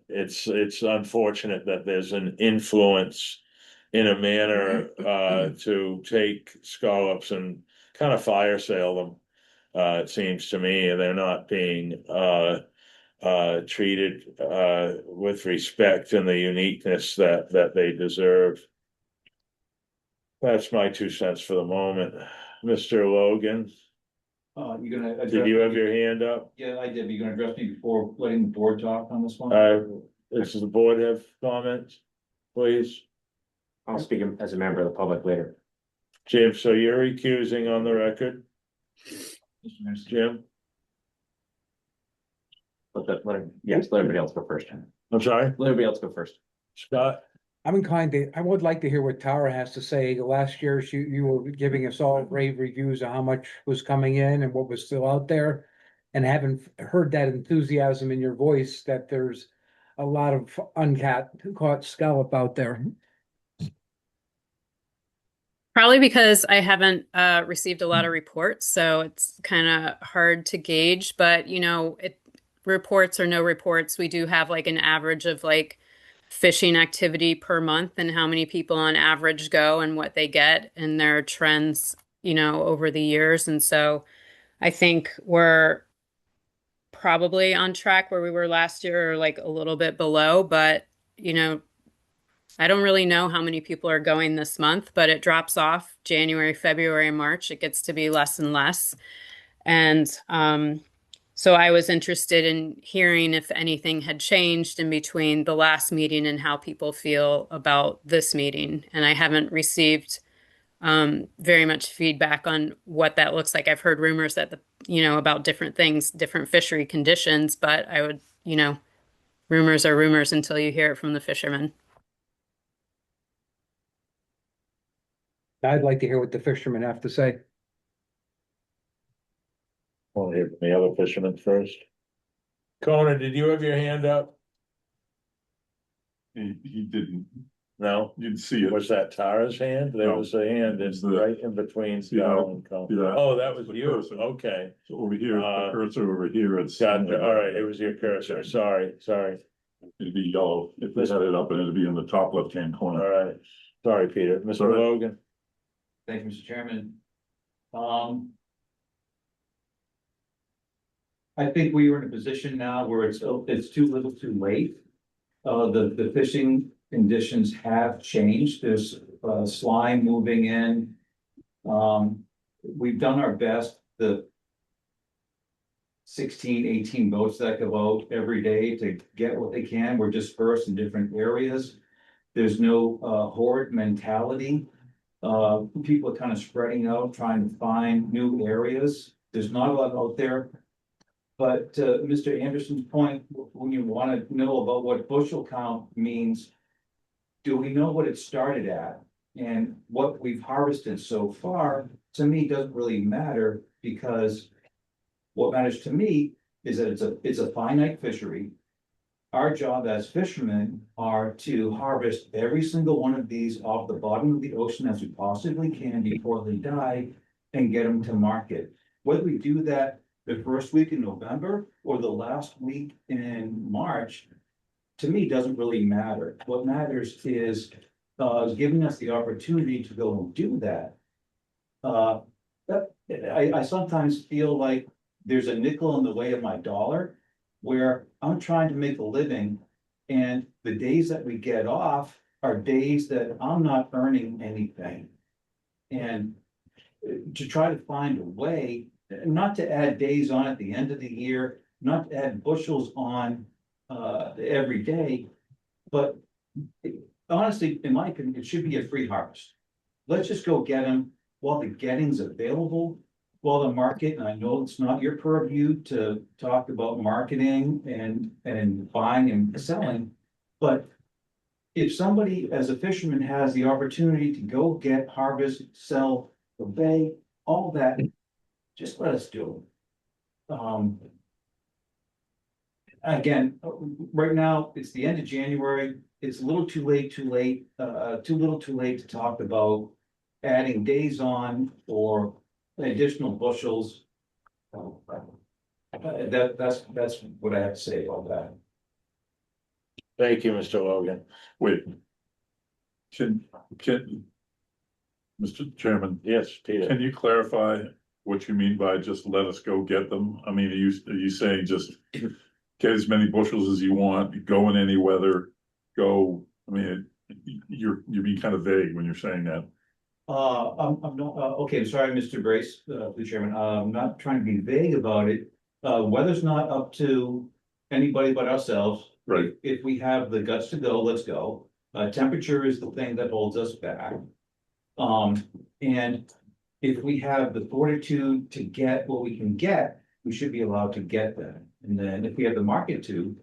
it's unfortunate that there's an influence in a manner to take scallops and kind of fire sale them. It seems to me, and they're not being treated with respect and the uniqueness that they deserve. That's my 2 cents for the moment. Mr. Logan, You're gonna. did you have your hand up? Yeah, I did. But you're gonna address me before letting the board talk on this one? Does the board have comments, please? I'll speak as a member of the public later. Jim, so you're recusing on the record? Jim? Let everybody else go first. I'm sorry, Let everybody else go first. Scott? I would like to hear what Tara has to say. Last year, you were giving us all rave reviews of how much was coming in and what was still out there. And haven't heard that enthusiasm in your voice that there's a lot of caught scallop out there. Probably because I haven't received a lot of reports, so it's kind of hard to gauge. But reports or no reports, we do have like an average of like fishing activity per month and how many people on average go and what they get and their trends, over the years. And so I think we're probably on track where we were last year, or like a little bit below, but I don't really know how many people are going this month, but it drops off January, February, March. It gets to be less and less. And so I was interested in hearing if anything had changed in between the last meeting and how people feel about this meeting. And I haven't received very much feedback on what that looks like. I've heard rumors that about different things, different fishery conditions, but I would, rumors are rumors until you hear it from the fishermen. I'd like to hear what the fishermen have to say. I'll hear from the other fishermen first. Conan, did you have your hand up? He didn't. No, You'd see it. was that Tara's hand? There No. was a hand It's in the- right in between See that? Darrell and Cole. See that? Oh, that was The you, cursor. okay. So over here, the cursor over here, it's. Gotcha, all right, it was your cursor, sorry. It'd be yellow. If they had it up, and it'd be in the top left-hand All corner. right, sorry, Peter. Mr. Sorry. Logan? Thank you, Mr. Chairman. I think we are in a position now where it's too little too late. The fishing conditions have changed. There's slime moving in. We've done our best. The 16, 18 boats that go out every day to get what they can. We're dispersed in different areas. There's no horde mentality. People are kind of spreading out, trying to find new areas. There's not a lot out there. But Mr. Anderson's point, when you want to know about what bushel count means, do we know what it started at? And what we've harvested so far, to me, doesn't really matter, because what matters to me is that it's a finite fishery. Our job as fishermen are to harvest every single one of these off the bottom of the ocean as we possibly can before they die, and get them to market. Whether we do that the first week in November or the last week in March, to me, doesn't really matter. What matters is giving us the opportunity to go and do that. I sometimes feel like there's a nickel in the way of my dollar, where I'm trying to make a living, and the days that we get off are days that I'm not earning anything. And to try to find a way, not to add days on at the end of the year, not to add bushels on every day, but honestly, in my opinion, it should be a free harvest. Let's just go get them while the getting's available, while the market, and I know it's not your purview to talk about marketing and buying and selling, but if somebody as a fisherman has the opportunity to go get, harvest, sell, obey, all that, just let us do it. Again, right now, it's the end of January. It's a little too late, too little too late to talk about adding days on or additional bushels. That's what I have to say about that. Thank you, Mr. Logan. Wait. Can, Mr. Chairman, Yes, Peter. can you clarify what you mean by just let us go get them? I mean, are you saying just get as many bushels as you want, go in any weather, go, I mean, you're being kind of vague when you're saying that. I'm not, okay, I'm sorry, Mr. Brace, the chairman, I'm not trying to be vague about it. Weather's not up to anybody but ourselves. Right. If we have the guts to go, let's go. Temperature is the thing that holds us back. And if we have the fortitude to get what we can get, we should be allowed to get that. And then if we have the market to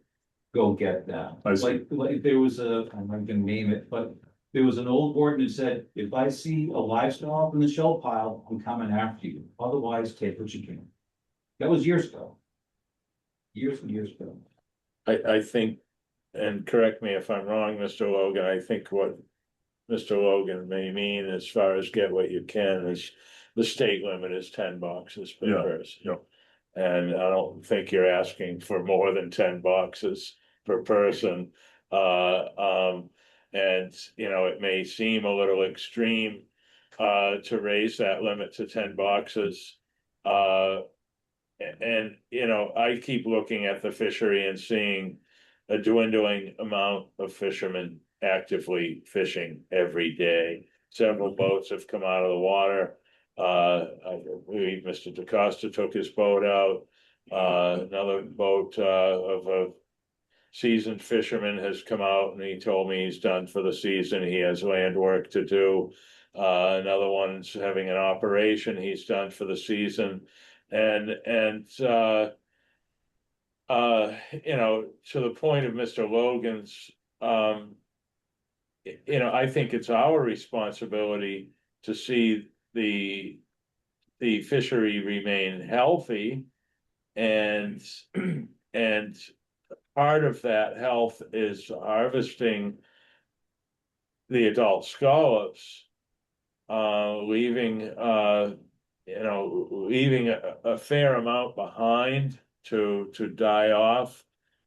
go get that. I see. Like there was I'm not gonna name it, but there was an old ordinance that said, if I see a livestock in the shell pile, I'm coming after you. Otherwise, take what you can. That was years ago. Years and years ago. I think, and correct me if I'm wrong, Mr. Logan, I think what Mr. Logan may mean as far as get what you can is the state limit is 10 boxes per Yeah, person. yeah. And I don't think you're asking for more than 10 boxes per person. And you know, it may seem a little extreme to raise that limit to 10 boxes. And you know, I keep looking at the fishery and seeing a dwindling amount of fishermen actively fishing every day. Several boats have come out of the water. I believe Mr. DeCosta took his boat out. Another boat of a seasoned fisherman has come out and he told me he's done for the season. He has land work to do. Another one's having an operation he's done for the season. And you know, to the point of Mr. Logan's, you know, I think it's our responsibility to see the fishery remain healthy, and and part of that health is harvesting the adult scallops, leaving, leaving a fair amount behind to die off.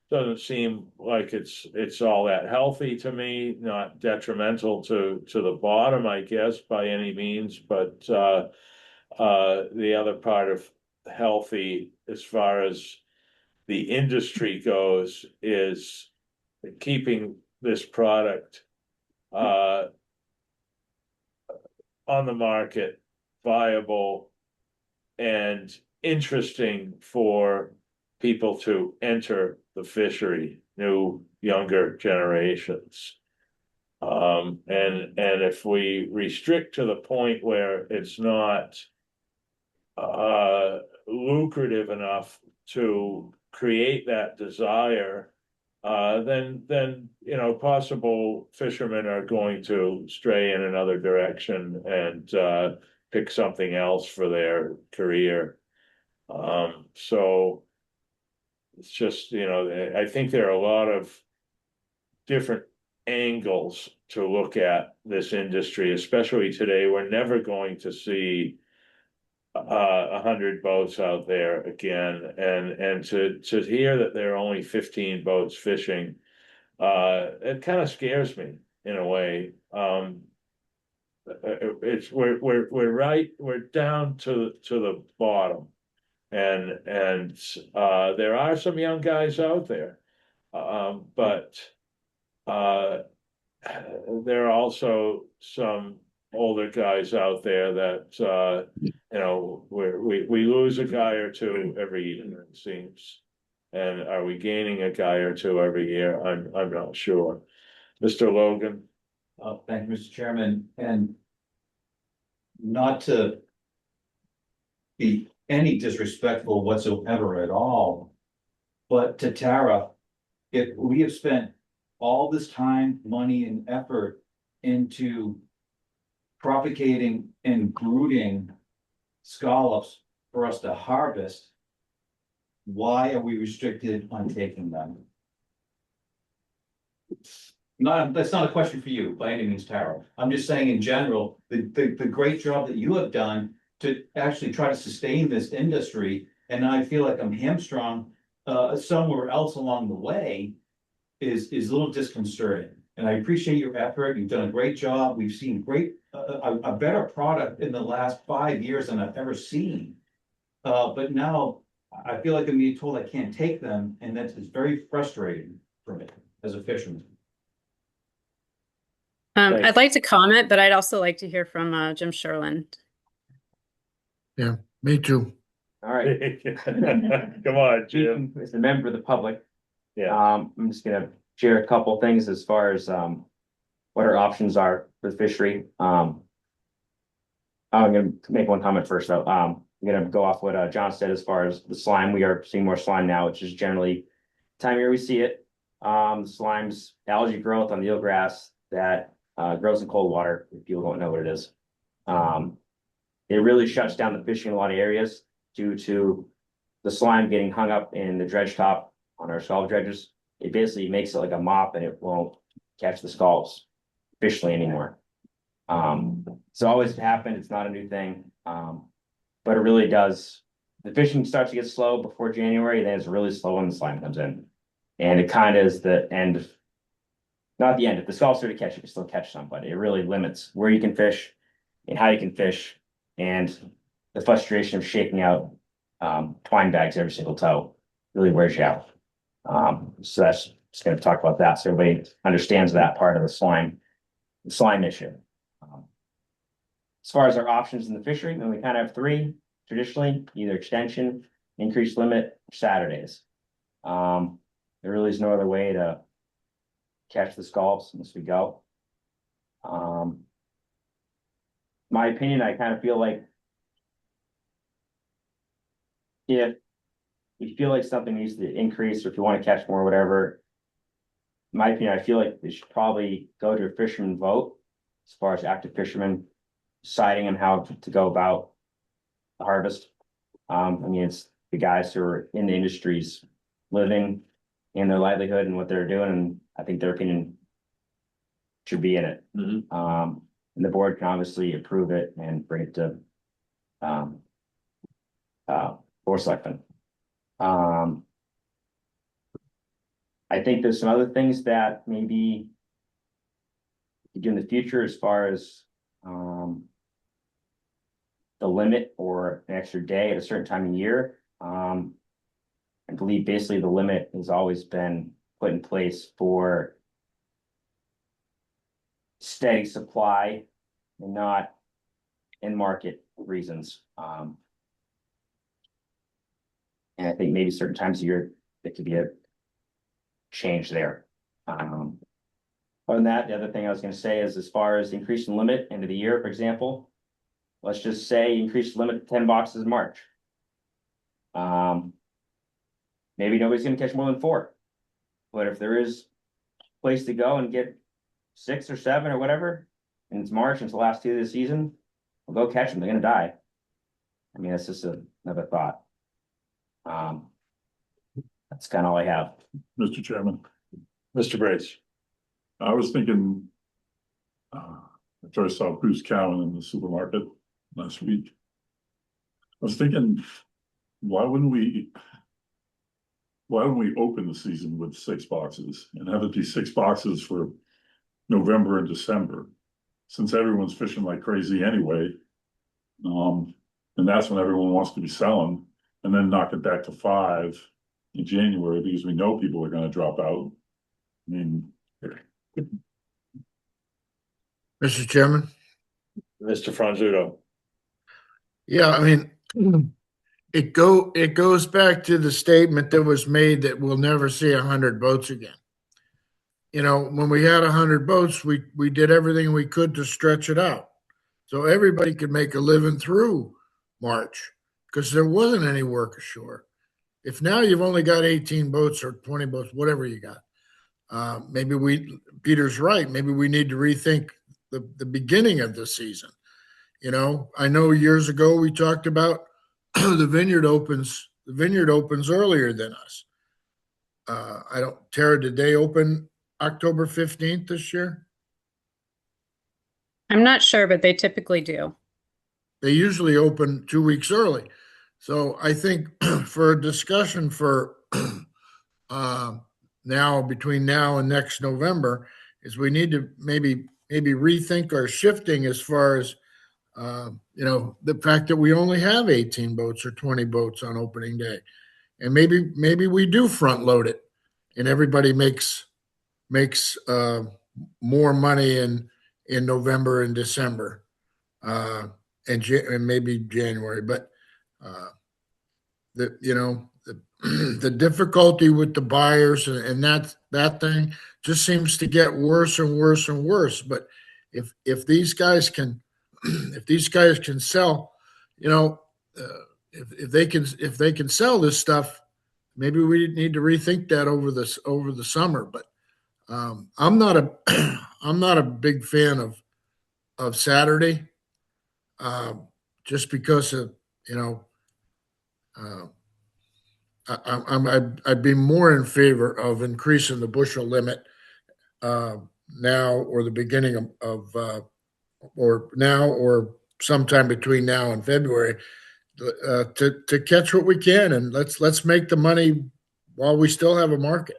Doesn't seem like it's all that healthy to me, not detrimental to the bottom, I guess, by any means, but the other part of healthy as far as the industry goes is keeping this product on the market, viable and interesting for people to enter the fishery, new younger generations. And if we restrict to the point where it's not lucrative enough to create that desire, then possible fishermen are going to stray in another direction and pick something else for their career. So it's just, I think there are a lot of different angles to look at this industry, especially today. We're never going to see 100 boats out there again, and to hear that there are only 15 boats fishing, it kind of scares me in a way. We're down to the bottom, and there are some young guys out there, but there are also some older guys out there that we lose a guy or two every year, it seems. And are we gaining a guy or two every year? I'm not sure. Mr. Logan? Thank you, Mr. Chairman, and not to be any disrespectful whatsoever at all, but to Tara, if we have spent all this time, money, and effort into propagating and brooding scallops for us to harvest, why are we restricted on taking them? That's not a question for you by any means, Tara. I'm just saying in general, the great job that you have done to actually try to sustain this industry, and I feel like I'm hamstrung somewhere else along the way, is a little disconcerting. And I appreciate your effort. You've done a great job. We've seen a better product in the last 5 years than I've ever seen. But now I feel like I'm being told I can't take them, and that is very frustrating for me as a fisherman. I'd like to comment, but I'd also like to hear from Jim Sherlin. Yeah, me too. All right. Come on, Jim. As a member of the public, Yeah. I'm just gonna share a couple things as far as what our options are for the fishery. I'm gonna make one comment first though. I'm gonna go off what John said as far as the slime. We are seeing more slime now, which is generally time of year we see it. Slime's algae growth on the eelgrass that grows in cold water, if people don't know what it is. It really shuts down the fishing in a lot of areas due to the slime getting hung up in the dredge top on our scallop dredges. It basically makes it like a mop, and it won't catch the scallops efficiently anymore. It's always happened. It's not a new thing. But it really does. The fishing starts to get slow before January, then it's really slow when the slime comes in. And it kind of is the end, not the end. If the scallops are to catch, you can still catch some, but it really limits where you can fish and how you can fish, and the frustration of shaking out twine bags every single tow really wears you out. So that's just going to talk about that, so everybody understands that part of the slime issue. As far as our options in the fishery, then we kind of have three traditionally: either extension, increased limit, or Saturdays. There really is no other way to catch the scallops unless we go. My opinion, I kind of feel like if you feel like something needs to increase, or if you want to catch more, whatever, in my opinion, I feel like they should probably go to a fisherman vote as far as active fishermen deciding on how to go about the harvest. I mean, it's the guys who are in the industries living in their livelihood and what they're doing, and I think their opinion should be in it. Mhm. And the board can obviously approve it and bring it to board of selectmen. I think there's some other things that maybe do in the future as far as the limit or an extra day at a certain time of year. I believe basically the limit has always been put in place for steady supply and not in market reasons. And I think maybe certain times of year, there could be a change there. Other than that, the other thing I was gonna say is as far as increasing limit into the year, for example, let's just say increase the limit to 10 boxes in March. Maybe nobody's gonna catch more than 4. But if there is a place to go and get 6 or 7 or whatever, and it's March and it's the last 2 of the season, we'll go catch them. They're gonna die. I mean, that's just another thought. That's kind of all I have. Mr. Chairman, Mr. Brace. I was thinking, after I saw Bruce Cowan in the supermarket last week, I was thinking, why wouldn't we open the season with 6 boxes and have it be 6 boxes for November and December? Since everyone's fishing like crazy anyway. And that's when everyone wants to be selling, and then knock it back to 5 in January because we know people are gonna drop out. I mean, Mr. Chairman? Mr. Franzuto. Yeah, I mean, it goes back to the statement that was made that we'll never see 100 boats again. You know, when we had 100 boats, we did everything we could to stretch it out. So everybody could make a living through March because there wasn't any work ashore. If now you've only got 18 boats or 20 boats, whatever you got, Peter's right. Maybe we need to rethink the beginning of the season. You know, I know years ago we talked about the vineyard opens earlier than us. Tara, did they open October 15th this year? I'm not sure, but they typically do. They usually open 2 weeks early. So I think for a discussion for between now and next November is we need to maybe rethink our shifting as far as the fact that we only have 18 boats or 20 boats on opening day, and maybe we do front load it, and everybody makes more money in November and December, and maybe January, but the difficulty with the buyers and that thing just seems to get worse and worse and worse. But if these guys can sell, if they can sell this stuff, maybe we need to rethink that over the summer. But I'm not a big fan of Saturday, just because of I'd be more in favor of increasing the bushel limit now, or the beginning or sometime between now and February, to catch what we can, and let's make the money while we still have a market.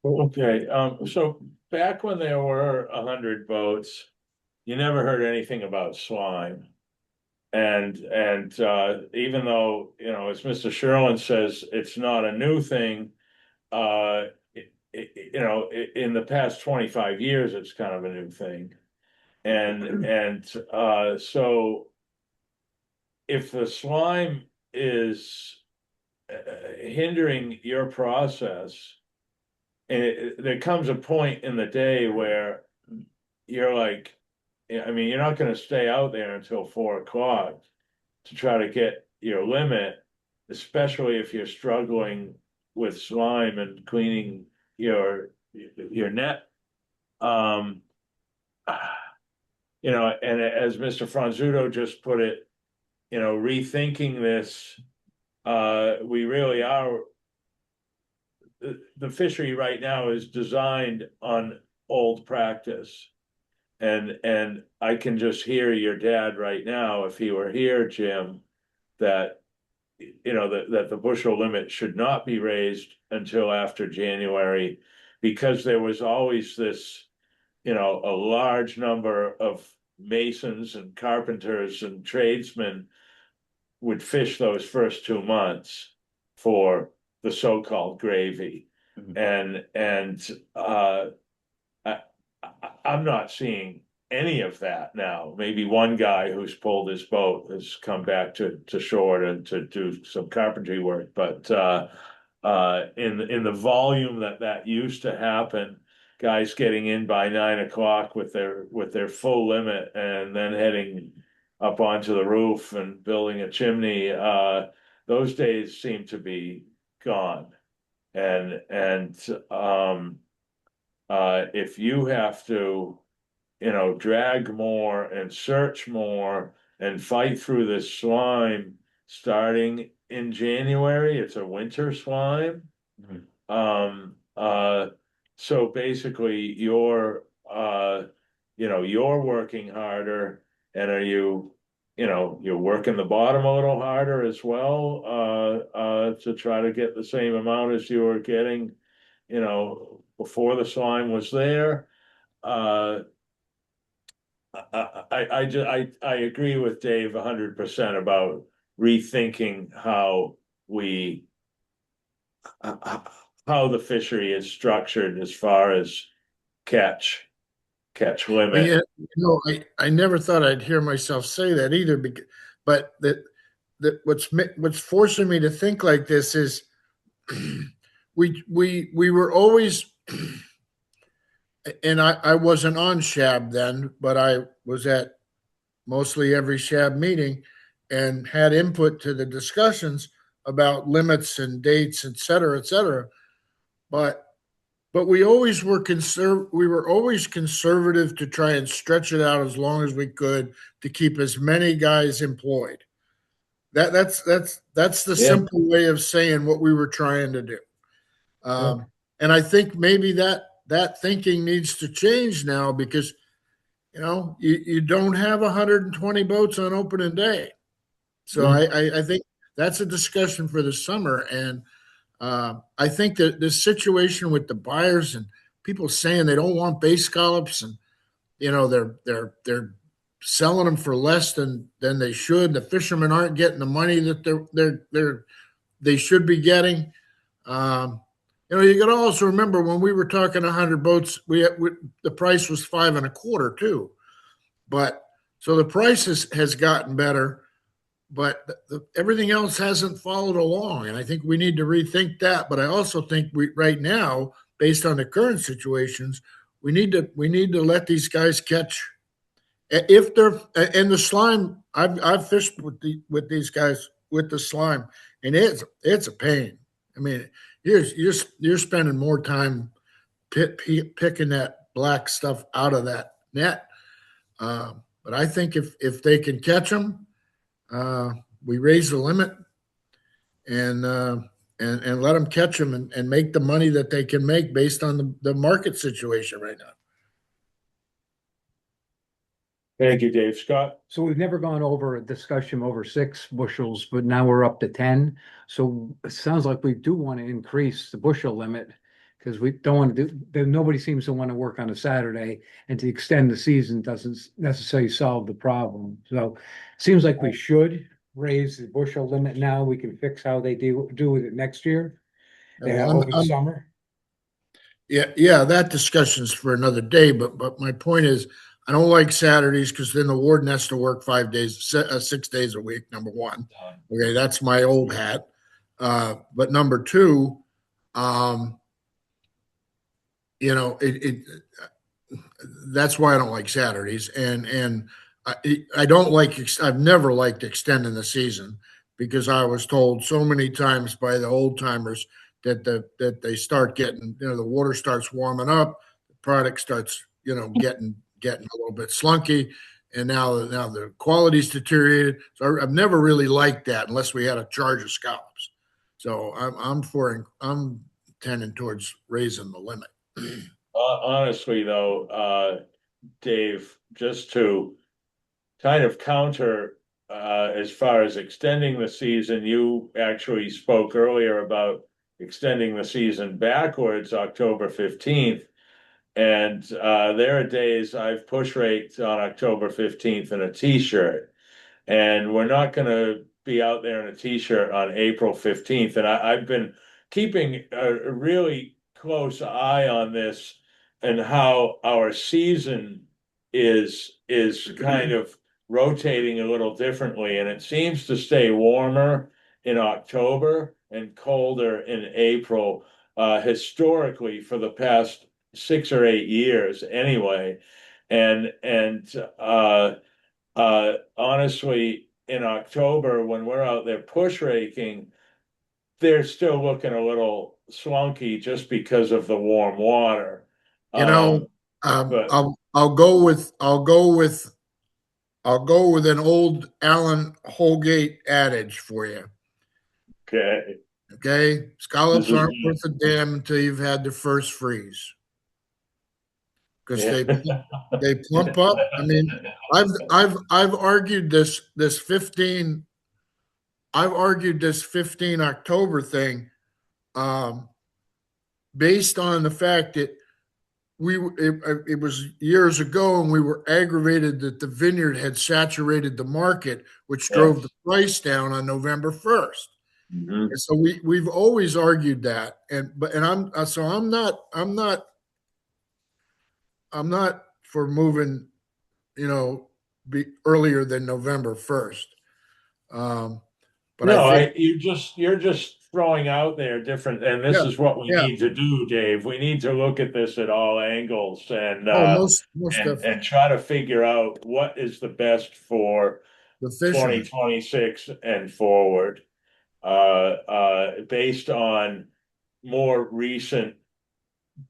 Okay, so back when there were 100 boats, you never heard anything about swine. And even though, as Mr. Sherlin says, it's not a new thing, in the past 25 years, it's kind of a new thing. And so if the slime is hindering your process, and there comes a point in the day where you're like, I mean, you're not gonna stay out there until 4 o'clock to try to get your limit, especially if you're struggling with slime and cleaning your net. And as Mr. Franzuto just put it, rethinking this, we really are the fishery right now is designed on old practice. And I can just hear your dad right now, if he were here, Jim, that, you know, that the bushel limit should not be raised until after January, because there was always this, you know, a large number of masons and carpenters and tradesmen would fish those first 2 months for the so-called gravy. And I'm not seeing any of that now. Maybe one guy who's pulled his boat has come back to shore to do some carpentry work, but in the volume that used to happen, guys getting in by 9 o'clock with their full limit and then heading up onto the roof and building a chimney, those days seem to be gone. And if you have to, you know, drag more and search more and fight through this slime starting in January, it's a winter slime. So basically you're working harder, and you're working the bottom a little harder as well, to try to get the same amount as you were getting, before the slime was there. I agree with Dave 100% about rethinking how the fishery is structured as far as catch But limit. yeah, I never thought I'd hear myself say that either. But what's forcing me to think like this is we were always, and I wasn't on SHAB then, but I was at mostly every SHAB meeting and had input to the discussions about limits and dates, et cetera, et cetera. But we always were we were always conservative to try and stretch it out as long as we could to keep as many guys employed. That's the simple way of saying what we were trying to do. And I think maybe that thinking needs to change now, because you don't have 120 boats on opening day. So I think that's a discussion for the summer. And I think that the situation with the buyers and people saying they don't want bay scallops, and they're selling them for less than they should. The fishermen aren't getting the money that they should be getting. You got to also remember when we were talking 100 boats, the price was 5.25 too. But so the price has gotten better, but everything else hasn't followed along. And I think we need to rethink that. But I also think right now, based on the current situations, we need to let these guys catch. If they're in the slime, I've fished with these guys with the slime, and it's a pain. I mean, you're spending more time picking that black stuff out of that net. But I think if they can catch them, we raise the limit and let them catch them and make the money that they can make based on the market situation right now. Thank you, Dave. Scott? So we've never gone over a discussion over 6 bushels, but now we're up to 10. So it sounds like we do want to increase the bushel limit, because we don't want to nobody seems to want to work on a Saturday, and to extend the season doesn't necessarily solve the problem. So it seems like we should raise the bushel limit now. We can fix how they do with it next year. Over the summer. Yeah, that discussion's for another day. But my point is, I don't like Saturdays, because then the warden has to work 6 days a week. Number one, okay, that's my old hat. But number two, that's why I don't like Saturdays, and I don't like. I've never liked extending the season, because I was told so many times by the old timers that they start getting, the water starts warming up, the product starts, getting a little bit slunky, and now the quality's deteriorated. So I've never really liked that unless we had a charge of scallops. So I'm tending towards raising the limit. Honestly, though, Dave, just to kind of counter, as far as extending the season, you actually spoke earlier about extending the season backwards, October 15th. And there are days I've push raked on October 15th in a t-shirt. And we're not gonna be out there in a t-shirt on April 15th. And I've been keeping a really close eye on this and how our season is kind of rotating a little differently. And it seems to stay warmer in October and colder in April, historically for the past 6 or 8 years anyway. And honestly, in October, when we're out there push raking, they're still looking a little slunky just because of the warm water. You know, But I'll go with an old Alan Holgate adage for you. okay, Okay, this scallops is aren't worth a damn until you've had the first freeze because they plump up. I mean, I've argued this 15. I've argued this 15 October thing, um, based on the fact that it was years ago and we were aggravated that the vineyard had saturated the market, which drove the Yes. price down on November 1st. Mhm. And so we've always argued that. And I'm not for moving, be earlier than November 1st. But I No, think, you're just throwing out there different, and this yeah, is what we yeah. need to do, Dave. We need to look at this at all angles and Oh, most definitely. and try to figure out what is the best for The fishermen. 2026 and forward, based on more recent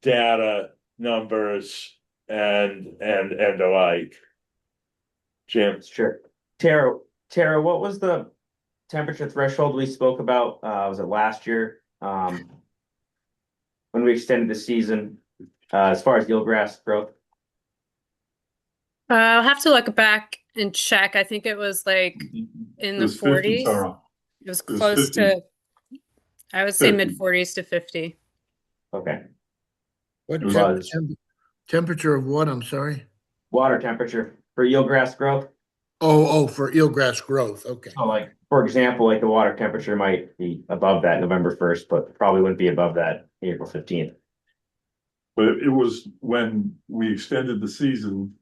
data, numbers, and the like. Jim, Sure. Tara, what was the temperature threshold we spoke about? Was it last year? When we extended the season, as far as eelgrass growth? I'll have to look back and check. I think it was like in It the was 50, 40s. Sarah. It was It was close 50. to, I would say 50. mid 40s to 50. Okay. What It was- temperature of what? I'm sorry. Water temperature for eelgrass growth. For eelgrass growth. Okay. So like, for example, like the water temperature might be above that November 1st, but probably wouldn't be above that April 15th. But it was when we extended the season,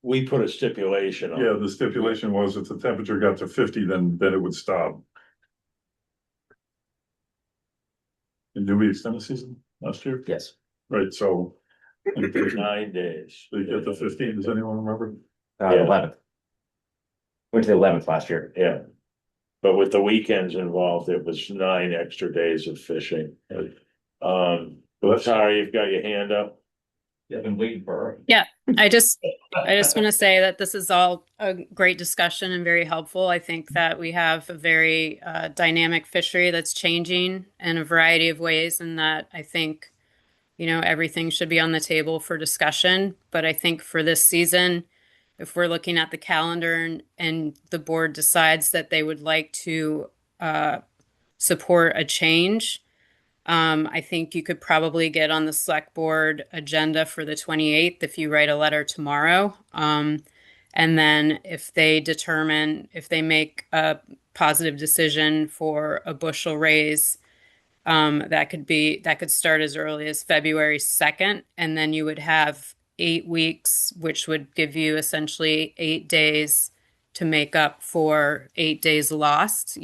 we put a stipulation on. yeah, the stipulation was if the temperature got to 50, then it would stop. And did we extend the season last year? Yes. Right, so For 9 days. they get to 15, does anyone remember? Yeah. 11th. Went to the 11th last year. Yeah. But with the weekends involved, it was 9 extra days of fishing. Tara, you've got your hand up. Yeah, I've been waiting for her. Yeah, I just want to say that this is all a great discussion and very helpful. I think that we have a very dynamic fishery that's changing in a variety of ways, and that I think, everything should be on the table for discussion. But I think for this season, if we're looking at the calendar and the board decides that they would like to support a change, I think you could probably get on the select board agenda for the 28th if you write a letter tomorrow. And then if they make a positive decision for a bushel raise, that could start as early as February 2nd. And then you would have 8 weeks, which would give you essentially 8 days to make up for 8 days lost.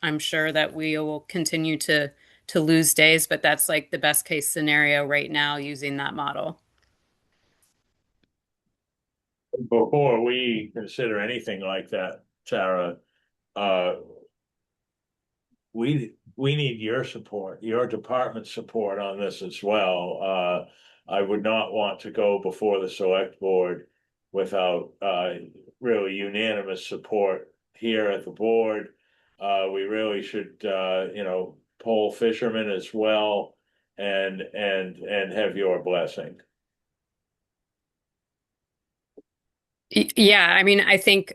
I'm sure that we will continue to lose days, but that's like the best case scenario right now using that model. Before we consider anything like that, Tara, we need your support, your department's support on this as well. I would not want to go before the select board without really unanimous support here at the board. We really should poll fishermen as well. and have your blessing. Yeah, I mean, I think,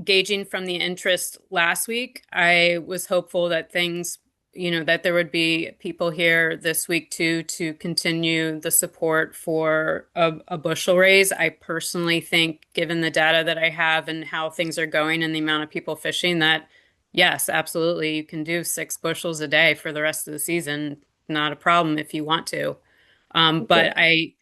gauging from the interest last week, I was hopeful that things, that there would be people here this week too to continue the support for a bushel raise. I personally think, given the data that I have and how things are going and the amount of people fishing, that yes, absolutely, you can do 6 bushels a day for the rest of the season. Not a problem if you want to. But I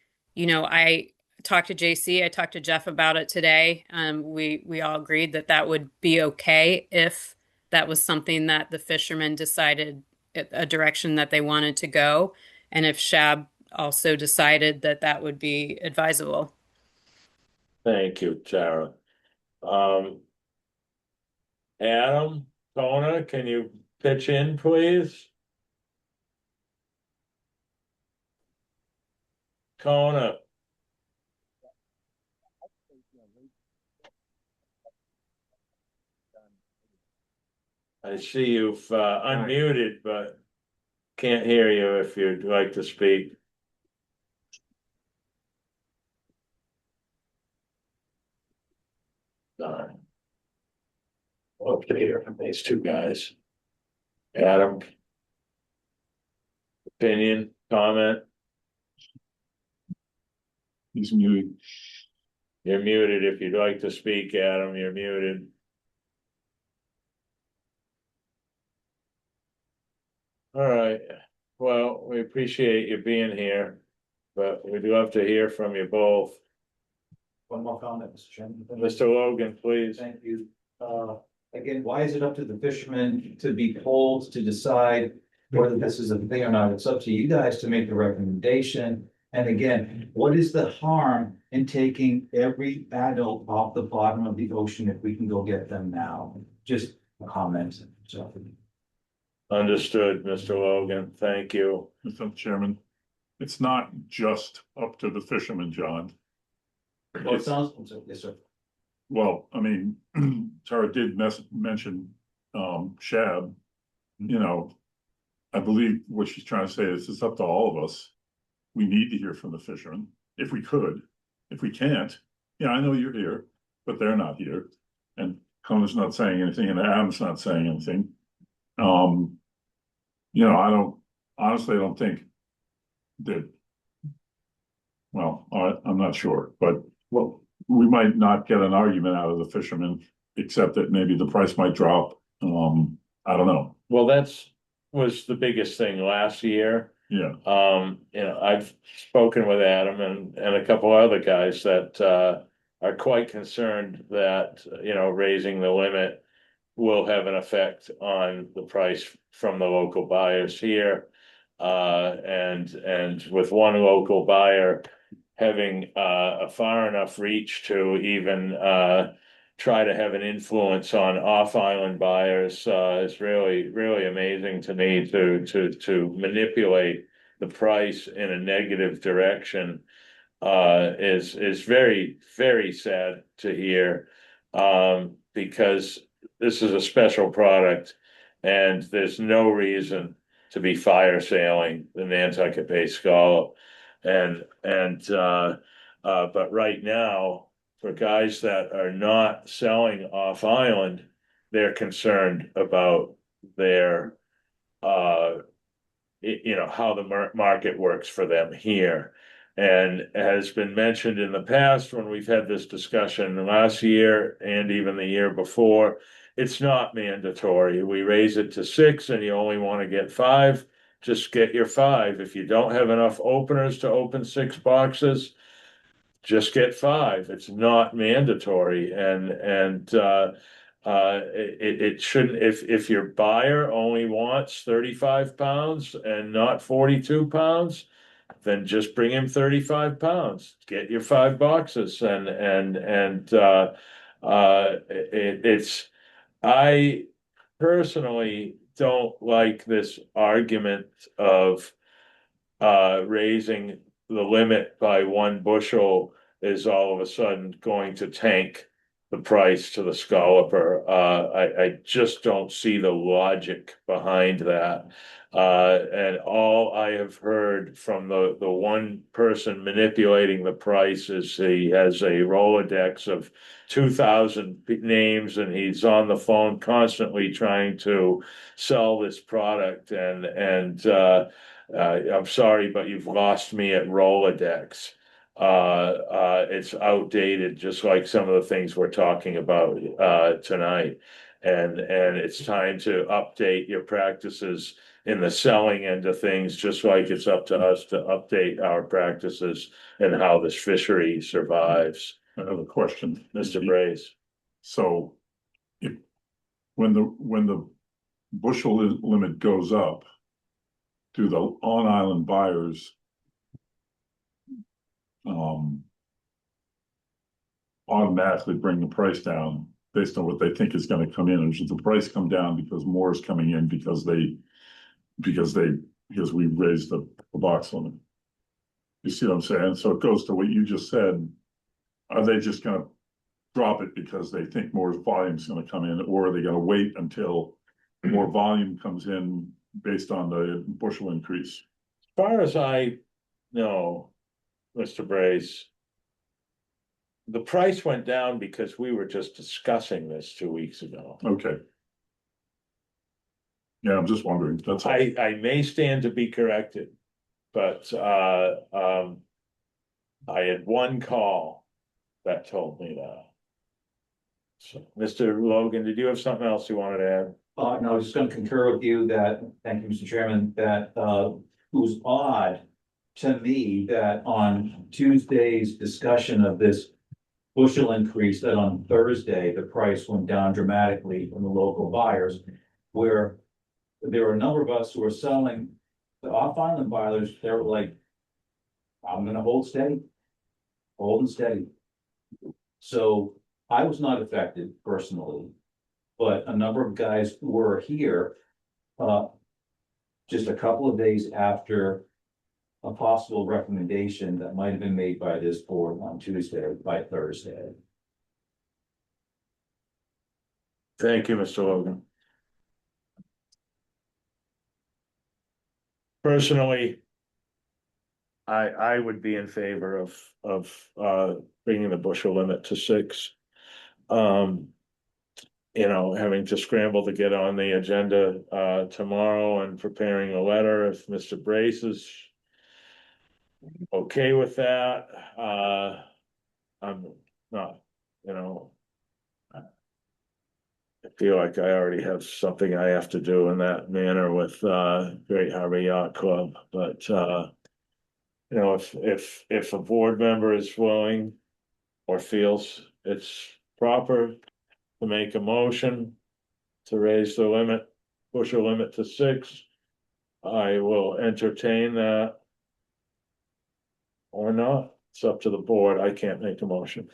talked to JC, I talked to Jeff about it today. We all agreed that that would be okay if that was something that the fishermen decided a direction that they wanted to go, and if Shab also decided that that would be advisable. Thank you, Tara. Um, Adam, Kona, can you pitch in, please? Kona. I see you've unmuted, but can't hear you if you'd like to speak. Darn. Love to hear from these two guys. Adam, opinion, comment? He's muted. You're muted. If you'd like to speak, Adam, you're muted. All right. Well, we appreciate you being here, but we'd love to hear from you both. One more comment, Mr. Chairman. Mr. Logan, please. Thank you. Again, why is it up to the fishermen to be polled to decide whether this is a thing or not? It's up to you guys to make the recommendation. And again, what is the harm in taking every adult off the bottom of the ocean if we can go get them now? Just a comment. So. Understood, Mr. Logan. Thank you. Mr. Chairman, it's not just up to the fishermen, John. Well, it sounds, yes, sir. Well, I mean, Tara did mention, Shab, I believe what she's trying to say is it's up to all of us. We need to hear from the fishermen, if we could. If we can't, I know you're here, but they're not here. And Cona's not saying anything and Adam's not saying anything. I don't think that, well, I'm not sure, but well, we might not get an argument out of the fishermen, except that maybe the price might drop. I don't know. Well, was the biggest thing last year. Yeah. I've spoken with Adam and a couple other guys that are quite concerned that, raising the limit will have an effect on the price from the local buyers here. And with one local buyer having a far enough reach to even try to have an influence on off-island buyers is really, really amazing to me to manipulate the price in a negative direction is very, very sad to hear because this is a special product and there's no reason to be fire sailing the Nantucket Bay Scallop. But right now, for guys that are not selling off island, they're concerned about their how the market works for them here. And has been mentioned in the past when we've had this discussion last year and even the year before, it's not mandatory. We raise it to 6 and you only want to get 5, just get your 5. If you don't have enough openers to open 6 boxes, just get 5. It's not mandatory. It shouldn't, if your buyer only wants 35 pounds and not 42 pounds, then just bring him 35 pounds, get your 5 boxes I personally don't like this argument of raising the limit by 1 bushel is all of a sudden going to tank the price to the scalper. I just don't see the logic behind that. And all I have heard from the one person manipulating the price is he has a Rolodex of 2,000 names, and he's on the phone constantly trying to sell this product. And I'm sorry, but you've lost me at Rolodex. It's outdated, just like some of the things we're talking about tonight. And it's time to update your practices in the selling end of things, just like it's up to us to update our practices and how this fishery survives. I have a question. Mr. Brace. So if, when the bushel limit goes up, do the on-island buyers automatically bring the price down based on what they think is going to come in? And should the price come down because more is coming in because we raised the box limit? You see what I'm saying? So it goes to what you just said. Are they just going to drop it because they think more volume is going to come in, or are they going to wait until more volume comes in based on the bushel increase? As far as I know, Mr. Brace, the price went down because we were just discussing this 2 weeks ago. Okay. Yeah, I'm just wondering. That's all. I may stand to be corrected, but I had one call that told me that. So, Mr. Logan, did you have something else you wanted to add? No, I was just gonna concur with you that, thank you, Mr. Chairman, that, it was odd to me that on Tuesday's discussion of this bushel increase, that on Thursday, the price went down dramatically from the local buyers, where there were a number of us who were selling the off-island buyers. They were like, I'm gonna hold steady, hold and steady. So I was not affected personally, but a number of guys were here just a couple of days after a possible recommendation that might have been made by this board on Tuesday or by Thursday. Thank you, Mr. Logan. Personally, I would be in favor of bringing the bushel limit to 6. You know, having to scramble to get on the agenda tomorrow and preparing a letter if Mr. Brace is okay with that. I'm not, you know. I feel like I already have something I have to do in that manner with Great Harbor Yacht Club, but you know, if a board member is willing or feels it's proper to make a motion to raise the limit, bushel limit to 6, I will entertain that. Or not, it's up to the board. I can't make a motion.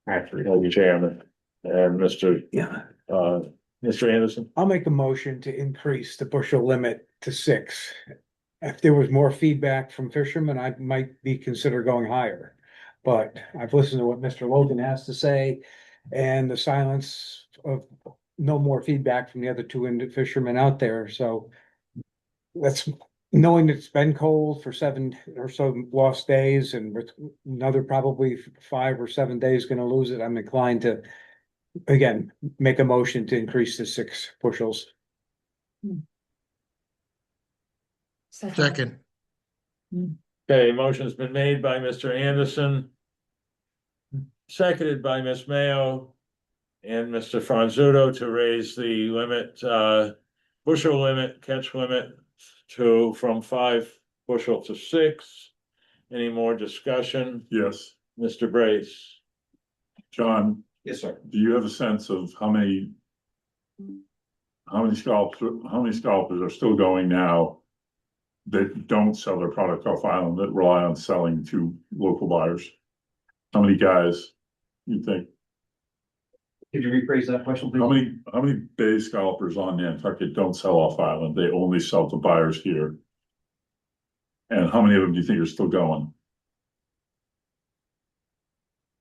Actually, the chairman and Mr. Mr. Anderson. I'll make a motion to increase the bushel limit to 6. If there was more feedback from fishermen, I might be consider going higher. But I've listened to what Mr. Logan has to say, and the silence of no more feedback from the other 2 fishermen out there, so that's knowing it's been cold for 7 or so lost days, and with another probably 5 or 7 days gonna lose it, I'm inclined to again make a motion to increase to 6 bushels. Second, Okay, motion's been made by Mr. Anderson. Seconded by Ms. Mayo and Mr. Franzuto to raise the limit, bushel limit, catch limit from 5 bushel to 6. Any more discussion? Yes. Mr. Brace? John, Yes, sir. do you have a sense of how many scalpers are still going now that don't sell their product off island, that rely on selling to local buyers? How many guys you think? Could you rephrase that question, please? How many bay scalpers on Nantucket don't sell off island? They only sell to buyers here. And how many of them do you think are still going?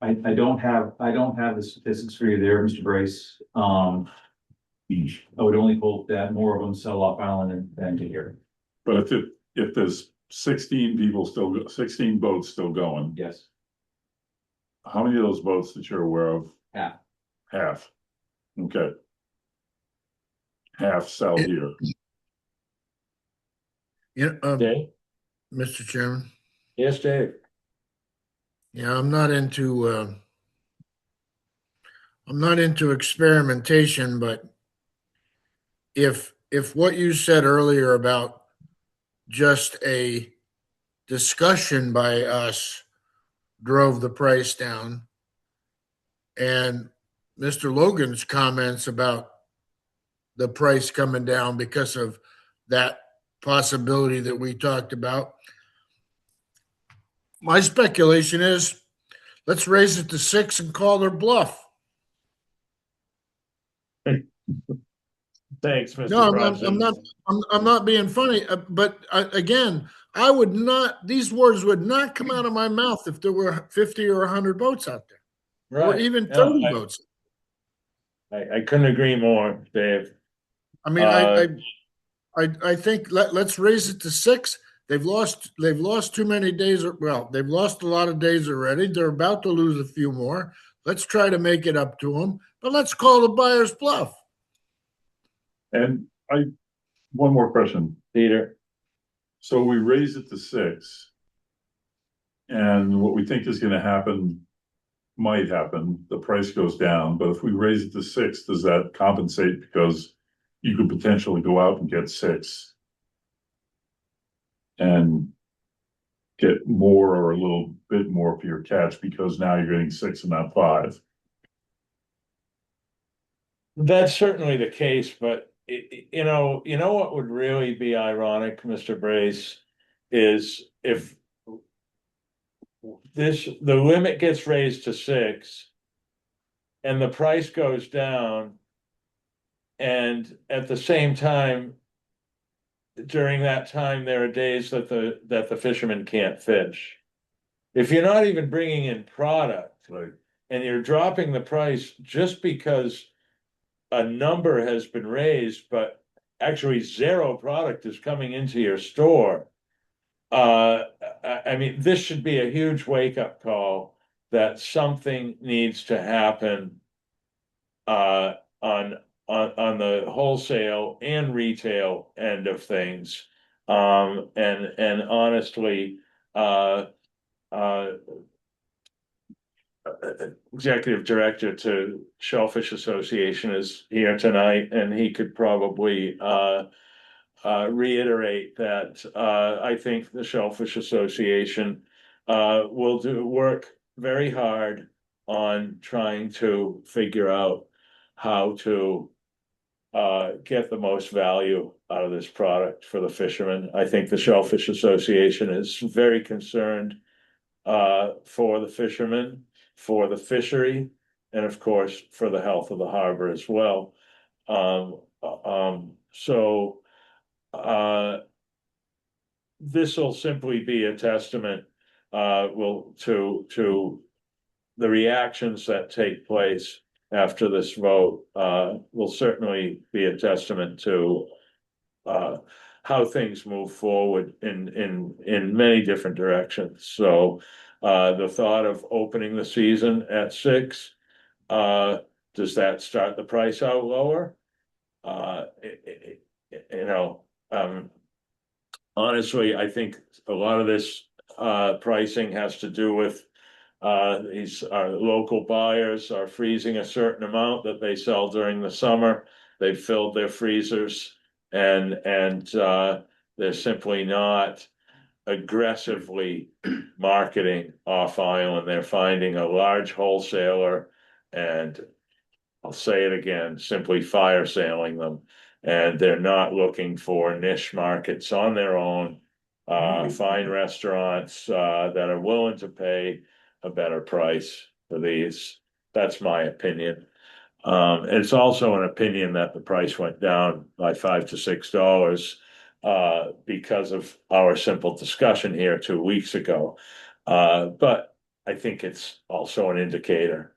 I don't have the statistics for you there, Mr. Brace. I would only hope that more of them sell off island than to here. But if there's 16 people still, 16 boats still going, Yes, how many of those boats that you're aware of? half. Half. Okay. Half sell It- here. Yeah, Dave? Mr. Chairman. Yes, Dave? Yeah, I'm not into experimentation, but if what you said earlier about just a discussion by us drove the price down, and Mr. Logan's comments about the price coming down because of that possibility that we talked about, my speculation is let's raise it to 6 and call their bluff. Thanks, Mr. No, Brunson. I'm not being funny, but again, I would not, these words would not come out of my mouth if there were 50 or 100 boats out there, or Right. even No, 30 boats. I couldn't agree more, Dave. I mean, I think let's raise it to 6. They've lost too many days. Well, they've lost a lot of days already. They're about to lose a few more. Let's try to make it up to them, but let's call the buyer's bluff. And one more question. Peter? So we raise it to 6. And what we think is gonna happen might happen, the price goes down, but if we raise it to 6, does that compensate? Because you could potentially go out and get 6. And get more or a little bit more for your catch because now you're getting 6 and not 5. That's certainly the case, but you know what would really be ironic, Mr. Brace, is if the limit gets raised to 6 and the price goes down, and at the same time, during that time, there are days that the fishermen can't fish. If you're not even bringing in product, Right. and you're dropping the price just because a number has been raised, but actually zero product is coming into your store. I mean, this should be a huge wake-up call that something needs to happen on the wholesale and retail end of things. And honestly, uh, executive director to Shellfish Association is here tonight, and he could probably reiterate that I think the Shellfish Association will do work very hard on trying to figure out how to get the most value out of this product for the fishermen. I think the Shellfish Association is very concerned for the fishermen, for the fishery, and of course, for the health of the harbor as well. So this will simply be a testament to the reactions that take place after this vote will certainly be a testament to how things move forward in many different directions. So the thought of opening the season at 6, does that start the price out lower? You know, honestly, I think a lot of this pricing has to do with these our local buyers are freezing a certain amount that they sell during the summer. They've filled their freezers and they're simply not aggressively marketing off island. They're finding a large wholesaler, and I'll say it again, simply fire sailing them. And they're not looking for niche markets on their own. Fine restaurants that are willing to pay a better price for these. That's my opinion. It's also an opinion that the price went down by $5 to $6 because of our simple discussion here 2 weeks ago. But I think it's also an indicator.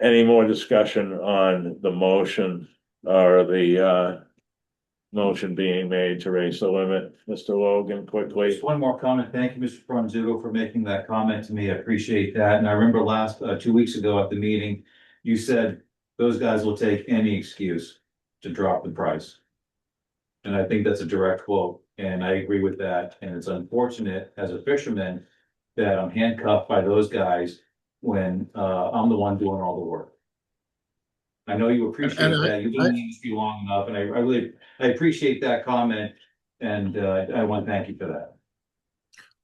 Any more discussion on the motion or the motion being made to raise the limit? Mr. Logan, quickly. Just one more comment. Thank you, Mr. Franzuto, for making that comment to me. I appreciate that. And I remember last, 2 weeks ago at the meeting, you said those guys will take any excuse to drop the price. And I think that's a direct quote, and I agree with that. And it's unfortunate as a fisherman that I'm handcuffed by those guys when, I'm the one doing all the work. I know you appreciate And that. You've been in the industry long enough, and I really, I appreciate that comment. And, I want to thank you for that.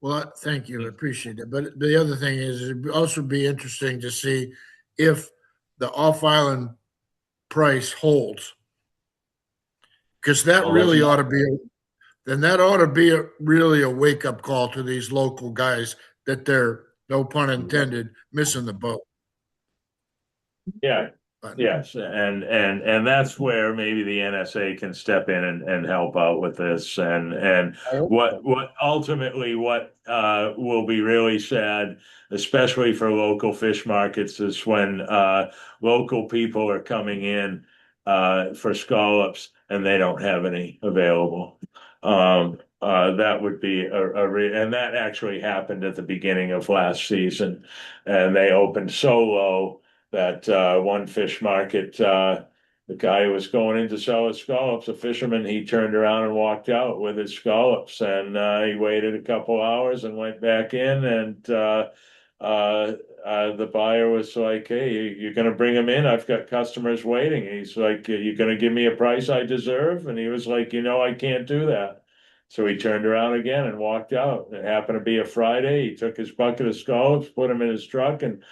Well, thank you, I appreciate it. But the other thing is, it'd also be interesting to see if the off-island price holds. Because that Well, really that's- ought to be, then that ought to be really a wake-up call to these local guys that they're, no pun intended, missing the boat. Yeah, But- yes, and that's where maybe the NSA can step in and help out with this, and I hope what ultimately what will be really sad, especially for local fish markets, is when local people are coming in for scallops and they don't have any available. That would be and that actually happened at the beginning of last season, and they opened so low that one fish market, the guy who was going in to sell his scallops, a fisherman, he turned around and walked out with his scallops, and he waited a couple hours and went back in, and the buyer was like, "Hey, you're going to bring him in? I've got customers waiting." He's like, "You're going to give me a price I deserve?" And he was like, I can't do that. So he turned around again and walked out. It happened to be a Friday. He took his bucket of scallops, put them in his truck, and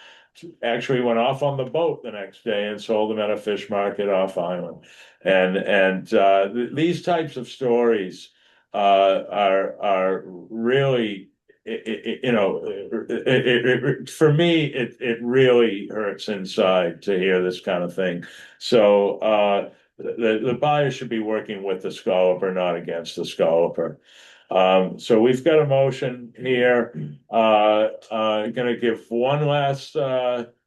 actually went off on the boat the next day and sold them at a fish market off island. And these types of stories are really, for me, it really hurts inside to hear this kind of thing. So the buyer should be working with the scalloper, not against the scalloper. So we've got a motion here, gonna give one last,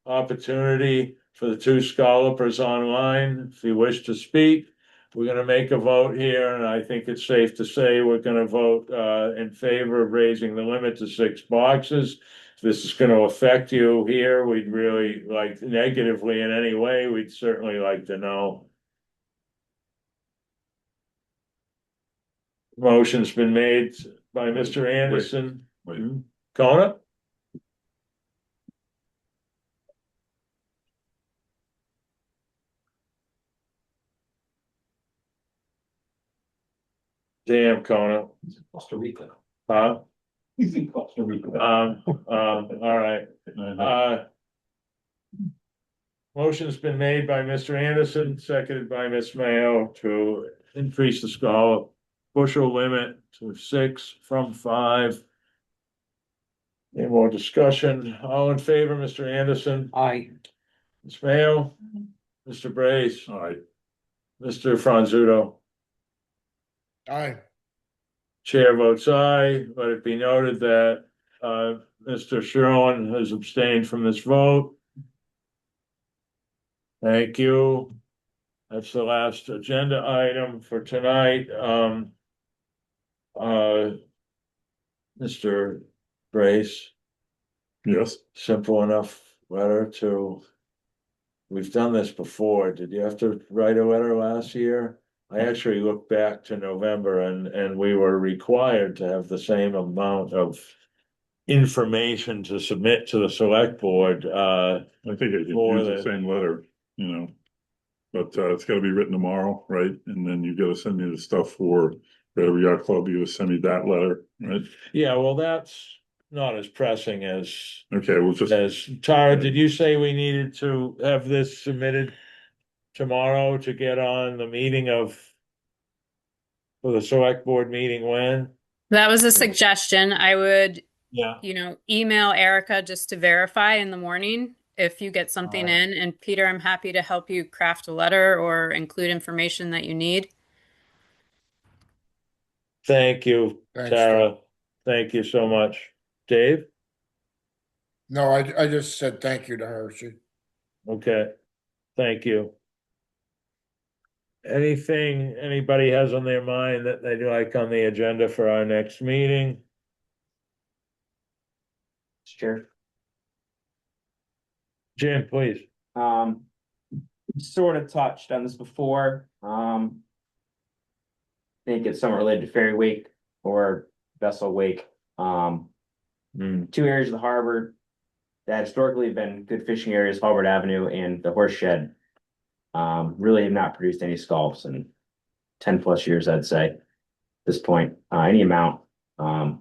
opportunity for the two scallopers online, if you wish to speak. We're gonna make a vote here, and I think it's safe to say we're gonna vote, in favor of raising the limit to 6 boxes. If this is gonna affect you here, we'd really like negatively in any way, we'd certainly like to know. Motion's been made by Mr. Anderson. Wait. Kona? Damn, Kona. Costa Rica. Huh? He's in Costa Rica. All right. Motion's been made by Mr. Anderson, seconded by Ms. Mayo to increase the scallop bushel limit to 6 from 5. Any more discussion? All in favor, Mr. Anderson, Aye. Ms. Mayo, Mr. Brace, All right, Mr. Franzuto. Aye. Chair votes aye. Let it be noted that Mr. Sherlin has abstained from this vote. Thank you. That's the last agenda item for tonight. Mr. Brace, yes, simple enough letter to. We've done this before. Did you have to write a letter last year? I actually looked back to November and we were required to have the same amount of information to submit to the select board. I think I could For use the the- same letter, but it's gotta be written tomorrow, right? And then you gotta send me the stuff for whatever yacht club, you gotta send me that letter, right? Yeah, well, that's not as pressing as, Okay, we'll just, Tara, did you say we needed to have this submitted tomorrow to get on the meeting for the select board meeting when? That was a suggestion. I would, Yeah. email Erica just to verify in the morning if you get something Alright. in. And Peter, I'm happy to help you craft a letter or include information that you need. Thank you, Thanks, Tara. Thank you so much. Dave? No, I just said thank you to her. Okay, thank you. Anything anybody has on their mind that they'd like on the agenda for our next meeting? Chair. Jim, please. Sort of touched on this before. I think it's somewhat related to ferry wake or vessel wake. Two areas of the harbor that historically have been good fishing areas, Harvard Avenue and the Horse Shed. Really have not produced any scallops in 10+ years, I'd say, at this point, any amount. And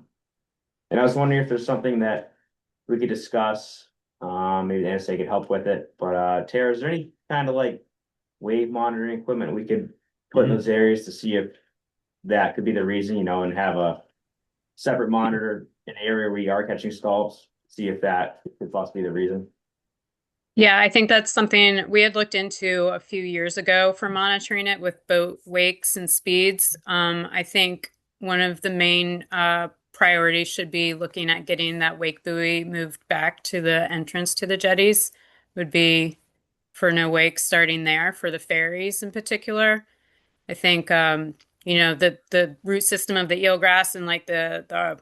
I was wondering if there's something that we could discuss. Maybe the NSA could help with it. But Tara, is there any kind of like wave monitoring equipment we could put in those areas to see if that could be the reason, and have a separate monitor in an area where you are catching scallops, see if that could possibly be the reason? Yeah, I think that's something we had looked into a few years ago for monitoring it with boat wakes and speeds. I think one of the main priorities should be looking at getting that wake buoy moved back to the entrance to the jetties, would be for no wakes starting there for the ferries in particular. I think the root system of the eelgrass and like the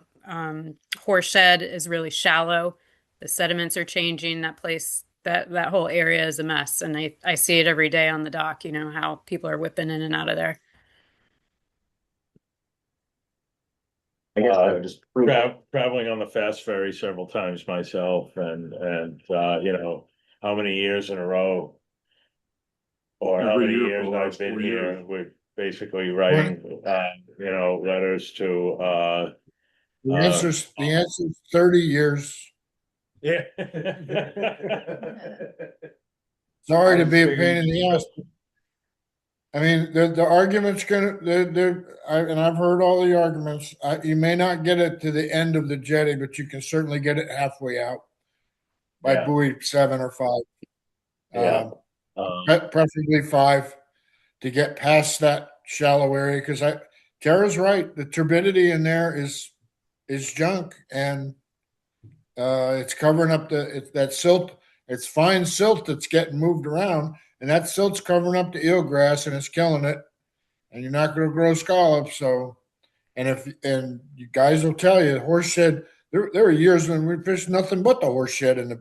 horse shed is really shallow. The sediments are changing. That place, that whole area is a mess, and I see it every day on the dock. How people are whipping in and out of there. I guess that would just prove it. Traveling on the fast ferry several times myself, and how many years in a row, or how Every many year for years the I've last been 4 here, years. we're basically writing, letters to, The answer's 30 years. yeah. Sorry to be a pain in the ass. I mean, the argument's and I've heard all the arguments. You may not get it to the end of the jetty, but you can certainly get it halfway out by Yeah. buoy 7 or 5. Yeah. Preferably 5 to get past that shallow area. Because Tara's right. The turbidity in there is junk, and it's covering up that silt. It's fine silt that's getting moved around, and that silt's covering up the eelgrass, and it's killing it. And you're not going to grow scallops. So, and you guys will tell you, the horse shed. There were years when we fished nothing but the horse shed and the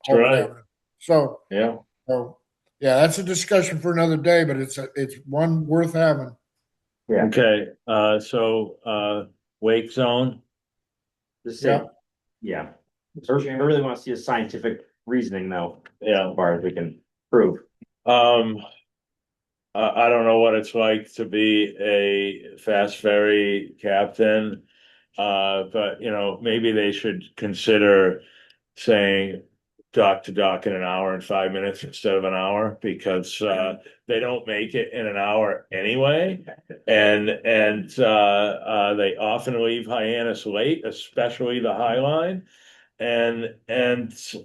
Harvard right. Avenue. So Yeah. yeah, that's a discussion for another day, but it's one worth having. Yeah. Okay. Wake zone. Just say, yeah. So I really want to see a scientific reasoning, though. Yeah. As far as we can prove. I don't know what it's like to be a fast ferry captain, but maybe they should consider saying dock to dock in an hour and 5 minutes instead of an hour, because they don't make it in an hour anyway, and they often leave Hyannis late, especially the High Line. And it's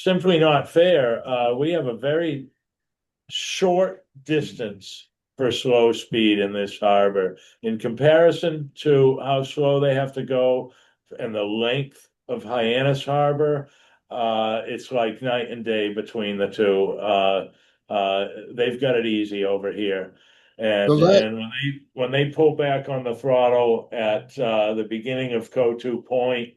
simply not fair. We have a very short distance for slow speed in this harbor in comparison to how slow they have to go and the length of Hyannis Harbor. It's like night and day between the two. They've got it easy over here. And when they pull back on the throttle at the beginning of Kotu Point,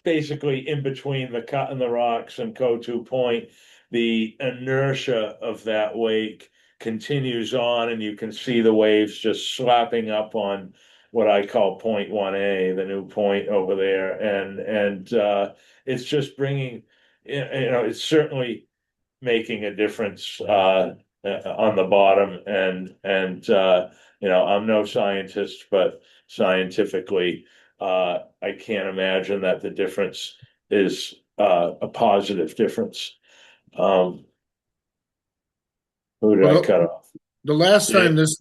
basically in between the cut in the rocks and Kotu Point, the inertia of that wake continues on, and you can see the waves just slapping up on what I call point 1A, the new point over there, and it's just bringing, it's certainly making a difference on the bottom, and I'm no scientist, but scientifically, I can't imagine that the difference is a positive difference. Who did I cut off? The last time this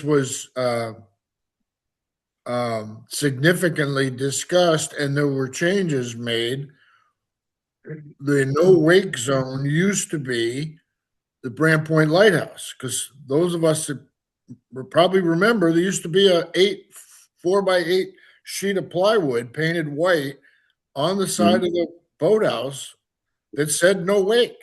was significantly discussed and there were changes made, the no wake zone used to be the Brant Point Lighthouse, because those of us that probably remember there used to be a 4x8 sheet of plywood painted white on the side of the boathouse that said no wake.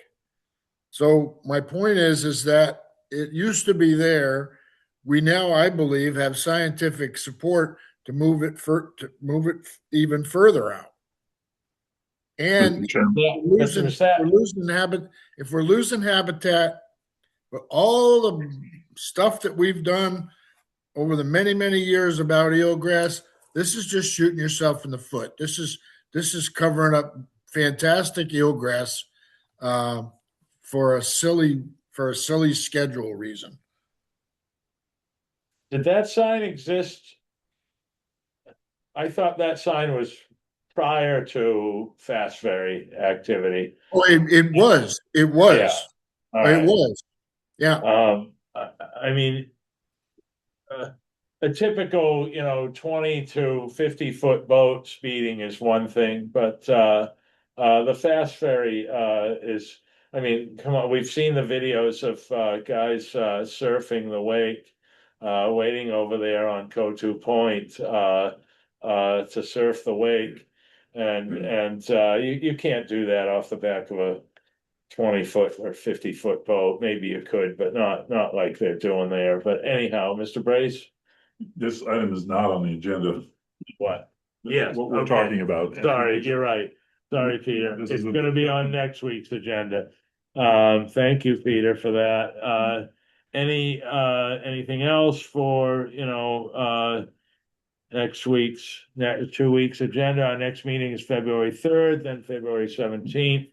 So my point is that it used to be there. We now, I believe, have scientific support to move it even further out. And Mr. Chairman. Yeah, Mr. Muscat. if we're losing habitat, but all the stuff that we've done over the many, many years about eelgrass, this is just shooting yourself in the foot. This is covering up fantastic eelgrass for a silly schedule reason. Did that sign exist? I thought that sign was prior to Fast Ferry activity. Oh, it was. Yeah. All It right. was. Yeah. I mean, a typical, 20 to 50 foot boat speeding is one thing, but the Fast Ferry is, I mean, come on, we've seen the videos of guys surfing the wake, waiting over there on Kotu Point to surf the wake. And you can't do that off the back of a 20 foot or 50 foot boat. Maybe you could, but not like they're doing there. But anyhow, Mr. Brace, This item is not on the agenda. what? Yes, What we're okay. talking about. Sorry, you're right. Sorry, Peter. This It's is a- gonna be on next week's agenda. Thank you, Peter, for that. Anything else for, next 2 weeks agenda? Our next meeting is February 3rd, then February 17th.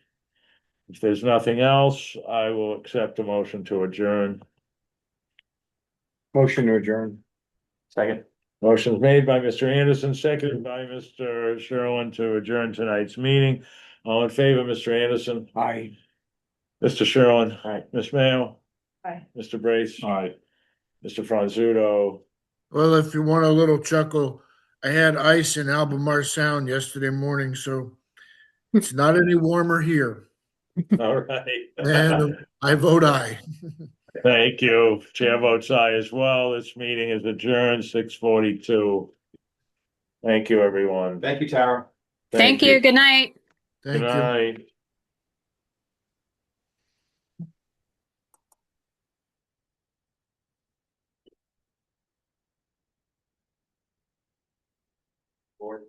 If there's nothing else, I will accept a motion to adjourn. Motion to adjourn. Second. Motion's made by Mr. Anderson, seconded by Mr. Sherlin to adjourn tonight's meeting. All in favor, Mr. Anderson, Aye. Mr. Sherlin, Aye. Ms. Mayo, Aye. Mr. Brace, Aye. Mr. Franzuto. Well, if you want a little chuckle, I had ice in Albemarle Sound yesterday morning, so it's not any warmer here. All right. And I vote aye. Thank you. Chair votes aye as well. This meeting is adjourned 6:42. Thank you, everyone. Thank you, Tara. Thank you. Good night. Good Thank you. night. Board.